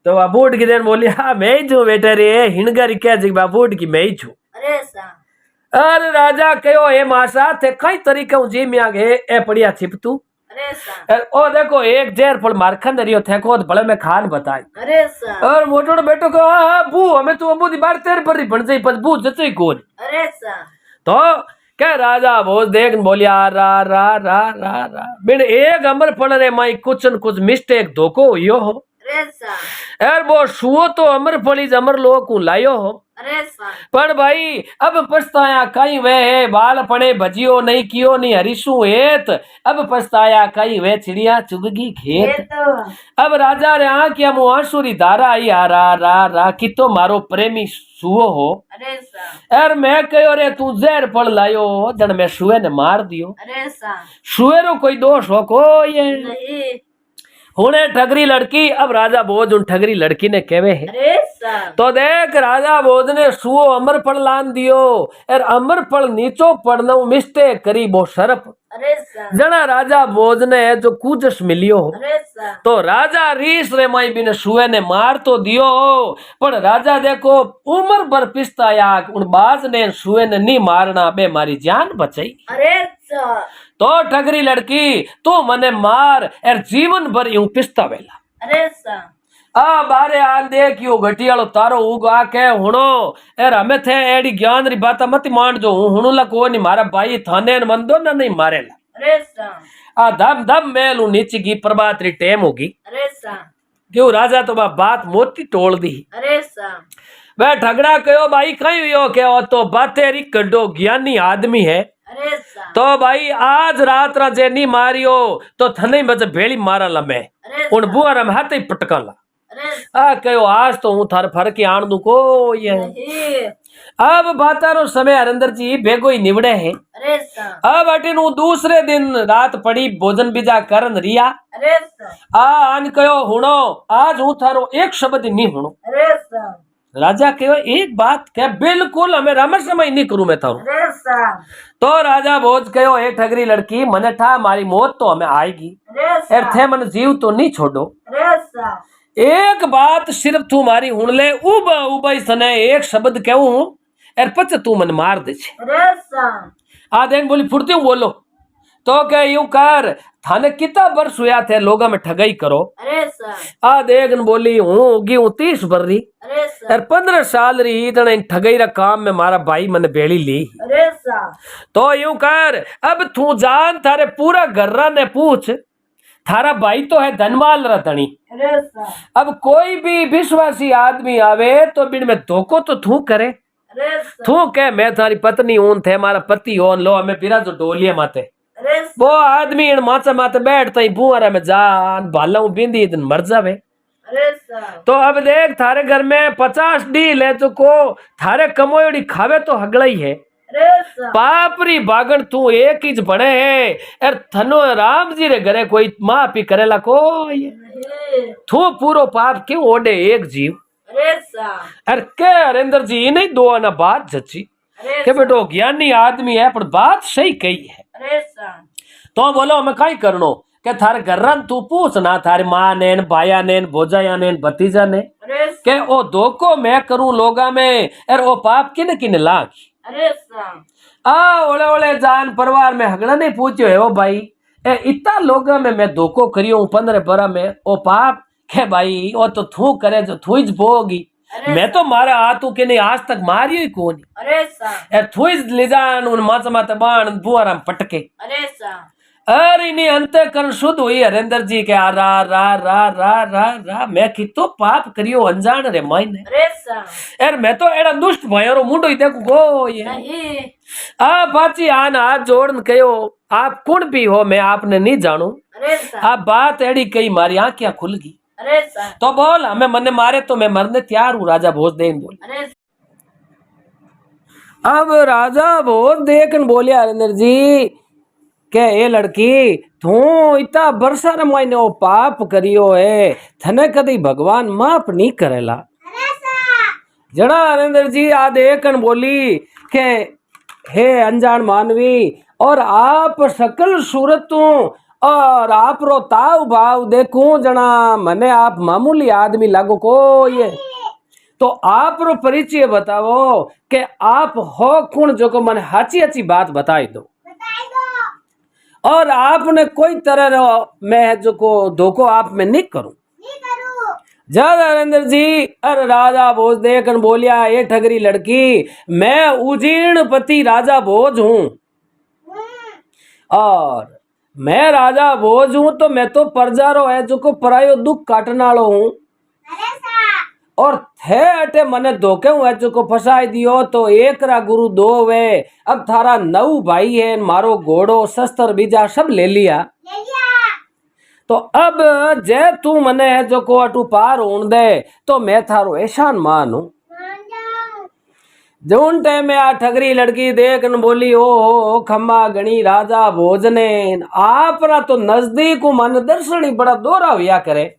तो वह बूढ़ की देन बोली हाँ मैं ही छू बेटा रे हिणगारी कह जी बूढ़ की मैं ही छू अरे सर अरे राजा कहो ए मासा थे कई तरीका जी में आगे ए पड़िया छिपतू अरे सर ओ देखो एक जेर फल मारखन दरियो थे को भले में खान बताई अरे सर और मोटो बेटो को बू हमें तो अबू दी बार तेर पर ही बन जाई पर बू जचई कोन अरे सर तो क्या राजा भोज देख बोलिया रा रा रा रा रा बिन एक अमर फल रे माई कुछ न कुछ मिस्टेक धोको यो हो अरे सर यार वो सुओ तो अमर फली अमर लोग को लायो हो अरे सर पर भाई अब पछताया कई वे है बाल पड़े भजियो नहीं कियो नहीं हरीसू हेत अब पछताया कई वे चिड़िया चुगगी ये खेत तो अब राजा रे आंखिया मुँह आंसुरी धारा आई आ रा रा रा कि तो मारो प्रेमी सुओ हो अरे सर यार मैं कहो रे तू जहर पड़ लायो जन मैं सुए ने मार दियो अरे सर सुए रो कोई दोष हो को ये नहीं हुने ठगरी लड़की अब राजा भोज उन ठगरी लड़की ने कहवे है अरे सर तो देख राजा भोज ने सुओ अमर फल लान दियो और अमर फल नीचो पड़ना मिस्टेक करी वो शरप अरे सर जना राजा भोज ने जो कूजस मिलियो अरे सर तो राजा रीस रे माई बिने सुए ने मार तो दियो पर राजा देखो उम्र भर पिस्ताया उन बाज ने सुए ने नहीं मारना बे मारी जान बचाई अरे सर तो ठगरी लड़की तू मने मार एर जीवन भर यूं पिस्ता वेला अरे सर आ बारे आन देखियो घटियालो तारो उगा के हुणो एर हमें थे एडी ज्ञान री बात मत मान जो हुणुला को नहीं मारा भाई थाने न मंदो न नहीं मारेला अरे सर आ धम धम मेलू नीचे की प्रभात री टेम होगी अरे सर क्यों राजा तो बात मोती तोड़ दी अरे सर वह ठगड़ा कहो भाई कहीं यो के तो बातें री कड्डो ज्ञानी आदमी है अरे सर तो भाई आज रात रा जे नहीं मारियो तो थने बच भेड़ी मारा ला मैं अरे उन बुआरा में हाथ ही पटका ला अरे आ कहो आज तो हूँ थार फर के आन दू को ये नहीं अब बातारो समय हरिंदर जी बेगो ही निवड़े है अरे सर अब अटिन दूसरे दिन रात पड़ी भोजन बीजा करन रिया अरे सर आन कहो हुणो आज हूँ थारो एक शब्द नहीं हुणो अरे सर राजा कहो एक बात क्या बिल्कुल हमें रमसमय नहीं करूं मैं थारू अरे सर तो राजा भोज कहो ए ठगरी लड़की मन ठा मारी मौत तो हमें आएगी अरे एर थे मन जीव तो नहीं छोड़ो अरे सर एक बात सिर्फ तू मारी हुण ले उबा उबा सने एक शब्द कहूं एर पच तू मन मार दे छे अरे सर आ देन बोली फुर्ती हूं बोलो तो कह यूं कर थाने कितना वर्ष हुआ थे लोगा में ठगाई करो अरे सर आ देख बोली हूं होगी 30 बर्री अरे सर एर 15 साल री इतने ठगाई रा काम में मारा भाई मन बेड़ी ली अरे सर तो यूं कर अब तू जान थारे पूरा गर्रा ने पूछ थारा भाई तो है धनवाल रतनी अरे सर अब कोई भी विश्वासी आदमी आवे तो बिन में धोखो तो थू करे अरे सर थू कह मैं थारी पत्नी ऊन थे मारा पति ओन लो हमें बिरा जो डोलिए माते अरे वो आदमी इन माचा माते बैठता ही बुआरा में जान भाला बिंदी दिन मर जावे अरे साहब तो अब देख थारे घर में 50 डी ले चुको थारे कमोयड़ी खावे तो हगड़ा ही है अरे साहब पापरी बागण तू एक ही बने है अर थनो राम जी रे घरे कोई माँ पी करेला कोई नहीं तू पूरो पाप क्यों ओडे एक जीव अरे साहब अरे के हरेंद्र जी नहीं दो आना बात जची अरे के बेटो ज्ञानी आदमी है पर बात सही कही है अरे साहब तो बोलो हमें कई करनो के थारे घर तू पूछ ना थारी माँ ने बाया ने भोजाया ने भतीजा ने अरे के ओ धोखो मैं करूं लोगा में और ओ पाप किने किने लाग अरे साहब आ ओले ओले जान परिवार में हगड़ा नहीं पूछ्यो है ओ भाई ए इतना लोगा में मैं धोखो करियो 15 बरा में ओ पाप के भाई ओ तो थू करे जो थू ही भोगी मैं तो मारा हाथों के नहीं आज तक मारियो ही कोनी अरे साहब यार थू ही ले जान उन माचा माते बाण बुआराम पटके अरे साहब अरे नहीं अंते कर शुद्ध हुई हरेंद्र जी के आ रा रा रा रा रा रा मैं कितो पाप करियो अनजान रे मायने अरे साहब यार मैं तो एड़ा दुष्ट भयो मुंडो ही देखो गो ये नहीं आ बाची आन हाथ जोड़न कहो आप कौन भी हो मैं आपने नहीं जानू अरे साहब आप बात एड़ी कही मारी आंखें खुल गई अरे साहब तो बोल हमें मने मारे तो मैं मरने तैयार हूँ राजा भोज देन बोल अरे अब राजा भोज देखन बोलिया हरेंद्र जी के ए लड़की तू इतना बरसा रे मायने ओ पाप करियो है थने कदी भगवान माफ नहीं करेला जड़ा हरेंद्र जी आ देखन बोली के हे अनजान मानवी और आप सकल सूरतों और आप रो ताव भाव देखूं जना मने आप मामूली आदमी लागो को ये तो आप रो परिचय बताओ के आप हो कौन जो को मन हाची हाची बात बताई दो और आपने कोई तरह रो मैं जो को धोखो आप में नहीं करूं जब नरेंद्र जी अरे राजा भोज देखन बोलिया ये ठगरी लड़की मैं उजीर्ण पति राजा भोज हूं और मैं राजा भोज हूं तो मैं तो प्रजारो है जो को परायो दुख काटने वालो हूं और थे अटे मने धोखे हुए जो को फसाई दियो तो एक रा गुरु दो वे अब थारा 9 भाई है मारो घोड़ो शस्त्र बीजा सब ले लिया तो अब जे तू मने है जो को अटू पार होन दे तो मैं थारो एहसान मानू जोन टाइम में आ ठगरी लड़की देख न बोली ओ खम्मा गणी राजा भोजने आप रा तो नजदीक मन दर्शन ही बड़ा दोरा हुआ करे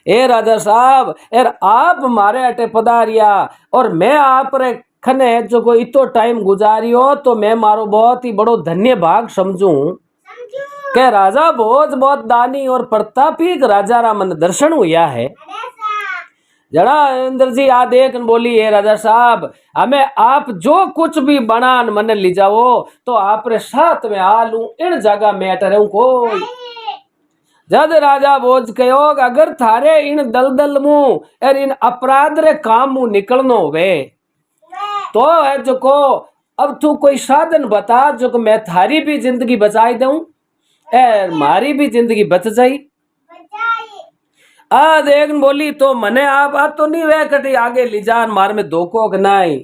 ए राजा साहब एर आप मारे अटे पधारिया और मैं आप रे खने जो को इतो टाइम गुजारियो तो मैं मारो बहुत ही बड़ो धन्य भाग समझू के राजा भोज बहुत दानी और प्रतापी राजा रा मन दर्शन हुआ है जड़ा इंद्र जी आ देख बोली है राजा साहब हमें आप जो कुछ भी बनान मन ली जाओ तो आप रे साथ में आ लू इन जगह में अट रहूं कोई जद राजा भोज कहो अगर थारे इन दलदल मुंह और इन अपराध रे काम मुंह निकलनो वे तो है जो को अब तू कोई साधन बता जो को मैं थारी भी जिंदगी बचाई दूं और मारी भी जिंदगी बच जाई आ देख बोली तो मने आप आ तो नहीं वे कटी आगे ली जान मार में धोखो नहीं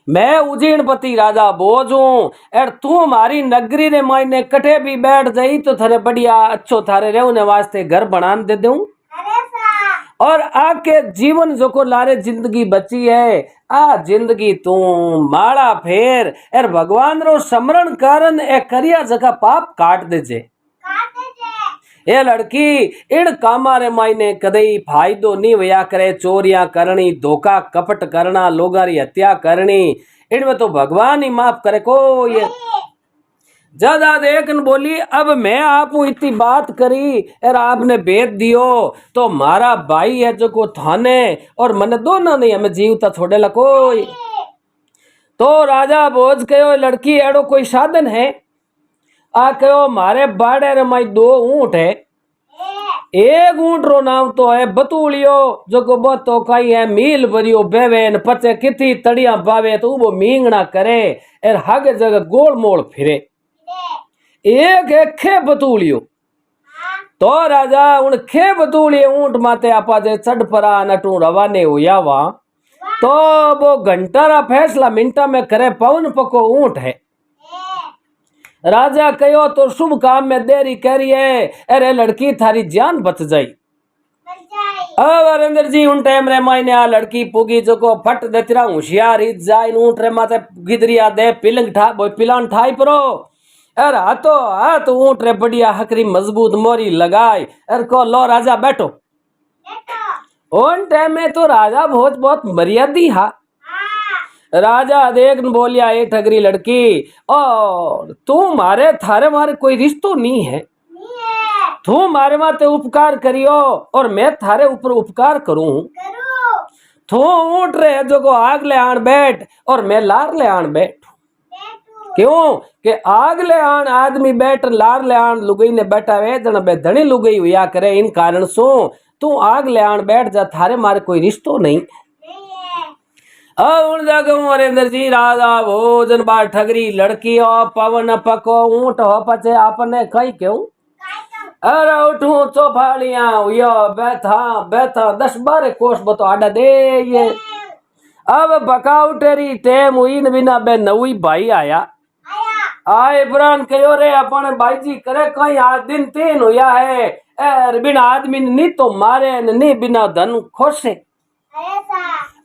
मैं उजीणपति राजा भोज हूँ और तू हमारी नगरी रे मायने कटे भी बैठ जाई तो थारे बढ़िया अच्छो थारे रहने वास्ते घर बनान दे दूं और आके जीवन जो को लारे जिंदगी बची है आ जिंदगी तू माड़ा फेर और भगवान रो स्मरण करन ए करिया जगह पाप काट दे जे ये लड़की इन कामा रे मायने कदई फायदो नहीं वया करे चोरियां करनी धोखा कपट करना लोगा री हत्या करनी इनमें तो भगवान ही माफ करे को ये ज्यादा देखन बोली अब मैं आपको इतनी बात करी और आपने भेद दियो तो मारा भाई है जो को थाने और मन दोनों नहीं हमें जीवता छोड़े ला कोई तो राजा भोज कहो लड़की एड़ो कोई साधन है आ कहो मारे बाड़े रे माई 2 ऊंट है एक ऊंट रो नाम तो है बतूलियो जो को बहुत तो कई है मील भरियो बेवेन पचे किथी तड़िया बावे तो वो मींगना करे और हग जगह गोल मोल फिरे एक है खे बतूलियो तो राजा उन खे बतूलिए ऊंट माते आपा जे चढ़ परा नटू रवाने हुआ वहां तो वो घंटा रा फैसला मिनटा में करे पवन पको ऊंट है राजा कहो तो शुभ काम में देरी करिए अरे लड़की थारी जान बच जाई अब अरेंद्र जी उन टाइम रे मायने आ लड़की पुगी जो फट दतरा होशियार ही जाइन ऊंट रे माथे गिदरिया दे पिलंग ठा बोय पिलान ठाई परो अर हाथ ऊंट रे बढ़िया हकरी मजबूत मोरी लगाई अर को लो राजा बैठो। उन टाइम में तो राजा बहुत मर्यादी हा। राजा देख न बोलिया ए ठगरी लड़की और तू मारे थारे मारे कोई रिश्तो नहीं है, तू मारे माते उपकार करियो और मैं थारे ऊपर उपकार करूं। तू ऊँट रे जो को आग ले आन बैठ और मैं लार ले आन बैठ। क्यों कि आग ले आन आदमी बैठ लार ले आन लुगई ने बैठा वे जन बे धनी लुगई हुआ करे। इन कारण सो तू आग ले आन बैठ जा, थारे मारे कोई रिश्तो नहीं। उन जगह अरेंद्र जी राजा भोजन बार ठगरी लड़की हो पवन पको ऊँट हो पचे आपने कही क्यों। अरे उठू चौफाड़िया यो बैठा बैठा 10-12 कोस बतो आडा दे ये। अब बका उठेरी टेम हुई न बिना बे नवी भाई आया आए प्राण कहो रे अपने भाई जी करे कहीं आज दिन 3 हुआ है एर बिना आदमी नी तो मारे नी बिना धन खोसे।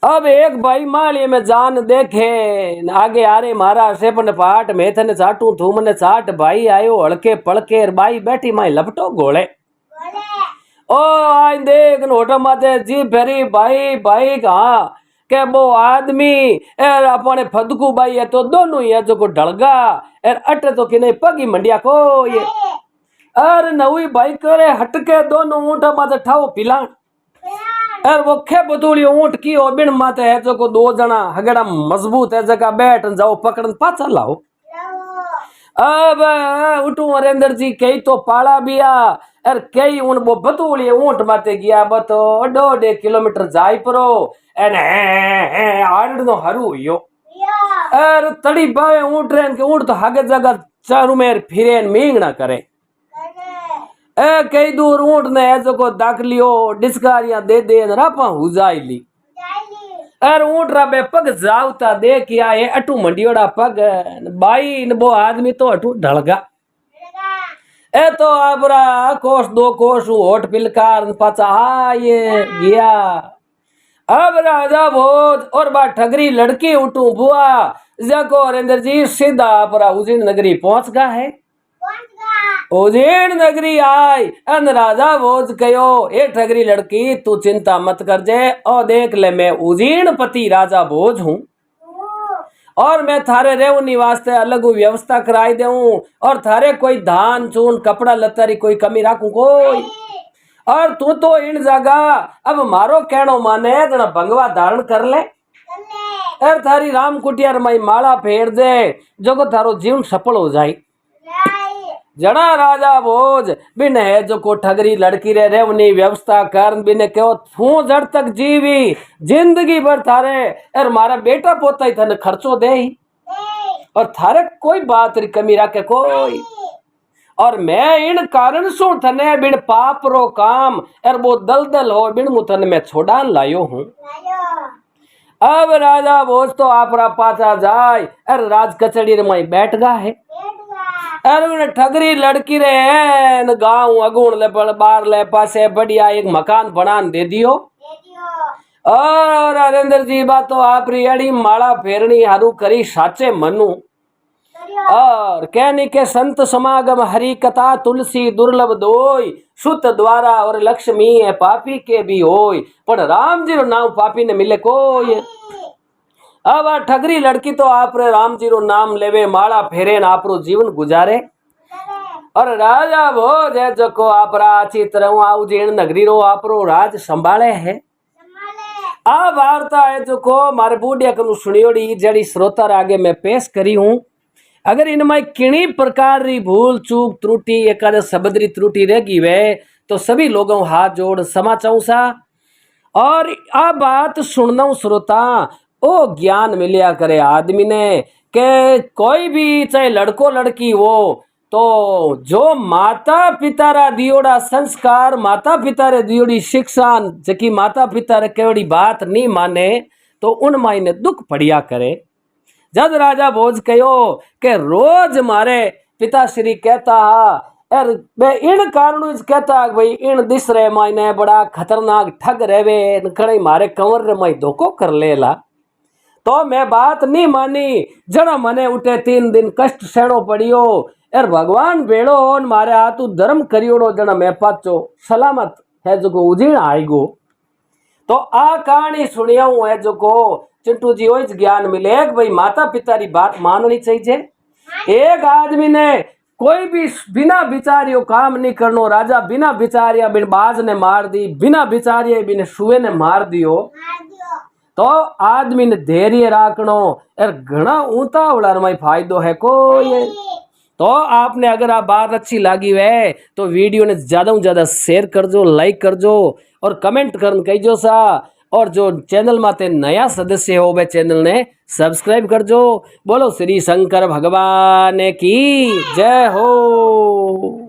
अब एक भाई मालिए में जान देखे आगे आ रे मारा से पन पाट में थने चाटू थू मने चाट भाई आयो हड़के पड़के बाई बैठी माई लपटो गोले ओ आई देख नोटा माते जी फेरी भाई भाई कहा के वो आदमी एर अपने फदकू भाई है तो दोनों ही है जो को ढलगा एर अटे तो कि नहीं पगी मंडिया को ये अरे नवी भाई करे हटके दोनों ऊँटा माते ठाओ पिलान एर वो खे बतूली ऊँट की ओ बिन माते है जो को 2 जना हगड़ा मजबूत है जगह बैठ जाओ पकड़न पाचा लाओ। अब उठू अरेंद्र जी कई तो पाला बिया एर कई उन वो बतूली ऊँट माते गया बतो 2.5 किलोमीटर जाई परो एन आड़नो हरू यो एर तड़ी बावे ऊँट रेन के ऊँट तो हगे जगह चारू मेर फिरेन मींग ना करे। ए कई दूर ऊँट ने ऐसो को दाख लियो डिस्कारियां दे दे रापा हुजाई ली एर ऊँट राबे पग जावता देखिया ये अटू मंडियोड़ा पग बाई न वो आदमी तो अटू ढलगा ए तो आपरा कोस 2 कोस होट पिलकार पाचा ये गया। अब राजा भोज और बा ठगरी लड़की उठू बुआ जको अरेंद्र जी सीधा आपरा उज्जैन नगरी पहुंच गया है। उज्जैन नगरी आई अन राजा भोज कहो ए ठगरी लड़की तू चिंता मत कर जे और देख ले मैं उज्जैन पति राजा भोज हूँ और मैं थारे रेवनी वास्ते अलग व्यवस्था कराई देऊं और थारे कोई धान चून कपड़ा लतारी कोई कमी राखू कोई और तू तो इन जगह अब मारो कहनो माने जना भंगवा धारण कर ले और थारी राम कुटियार माई माला फेर दे जो को थारो जीवन सफल हो जाए। जड़ा राजा भोज बिन है जो को ठगरी लड़की रे रेवनी व्यवस्था कर बिन क्यों थू जड़ तक जीवी जिंदगी भर थारे और मारा बेटा पोता ही थने खर्चो दे ही और थारे कोई बात री कमी रखे कोई और मैं इन कारण सु थने बिन पाप रो काम और वो दलदल हो बिन मु थने मैं छोड़ान लायो हूँ। अब राजा भोज तो आपरा पाचा जाय और राज कचड़ी रे माई बैठ गा है अरे ठगरी लड़की रे न गाँव अगुण ले बार ले पासे बढ़िया एक मकान बनान दे दियो और अरेंद्र जी बात तो आप रियाड़ी माला फेरनी हारू करी साचे मनु और कहनी के संत समागम हरि कथा तुलसी दुर्लभ दोई सुत द्वारा और लक्ष्मी है पापी के भी होय पर राम जी रो नाम पापी ने मिले कोई। अब आ ठगरी लड़की तो आप रे राम जी रो नाम लेवे माला फेरे न आप रो जीवन गुजारे और राजा भोज है जो को आप अच्छी तरह उज्जैन नगरी रो आप रो राज संभाले है। आ वार्ता है जो को मारे बूढ़िया कनु सुनियोड़ी जड़ी श्रोता आगे मैं पेश करी हूँ। अगर इनमें किणी प्रकार री भूल चूक त्रुटि एकाद शब्द री त्रुटि रहेगी वे तो सभी लोगों हाथ जोड़ क्षमा चाहूँ सा और आ बात सुनना श्रोता ओ ज्ञान मिलिया करे आदमी ने के कोई भी चाहे लड़को लड़की हो तो जो माता पिता रा दियोड़ा संस्कार माता पिता रे दियोड़ी शिक्षा जकी माता पिता रे केवड़ी बात नहीं माने तो उन मायने दुख पड़िया करे। जब राजा भोज कहो के रोज मारे पिता श्री कहता यार मैं इन कारणों इस कहता कि भाई इन दिस रहे मायने बड़ा खतरनाक ठग रहे कड़े मारे कंवर रे माई धोखो कर लेला तो मैं बात नहीं मानी जना मने उठे 3 दिन कष्ट सहनो पड़ियो यार भगवान बेड़ो न मारे आ तू धर्म करियोड़ो जना मैं पाचो सलामत है जो को उजीण आएगो तो आ कहानी सुनिया हूं है जो को चिंटू जी ओज ज्ञान मिले कि भाई माता पिता री बात माननी चाहिए। एक आदमी ने कोई भी बिना विचारियो काम नहीं करनो राजा बिना विचारिया बिन बाज ने मार दी बिना विचारिया बिन सुए ने मार दियो तो आदमी ने धैर्य राखनो यार घना उतावला में फायदो है कोई। तो आपने अगर आ बात अच्छी लगी है तो वीडियो ने ज़्यादा से ज़्यादा शेयर कर जो लाइक कर जो और कमेंट कर कहीजो सा और जो चैनल माते नया सदस्य हो वे चैनल ने सब्सक्राइब कर जो। बोलो श्री शंकर भगवान की जय हो।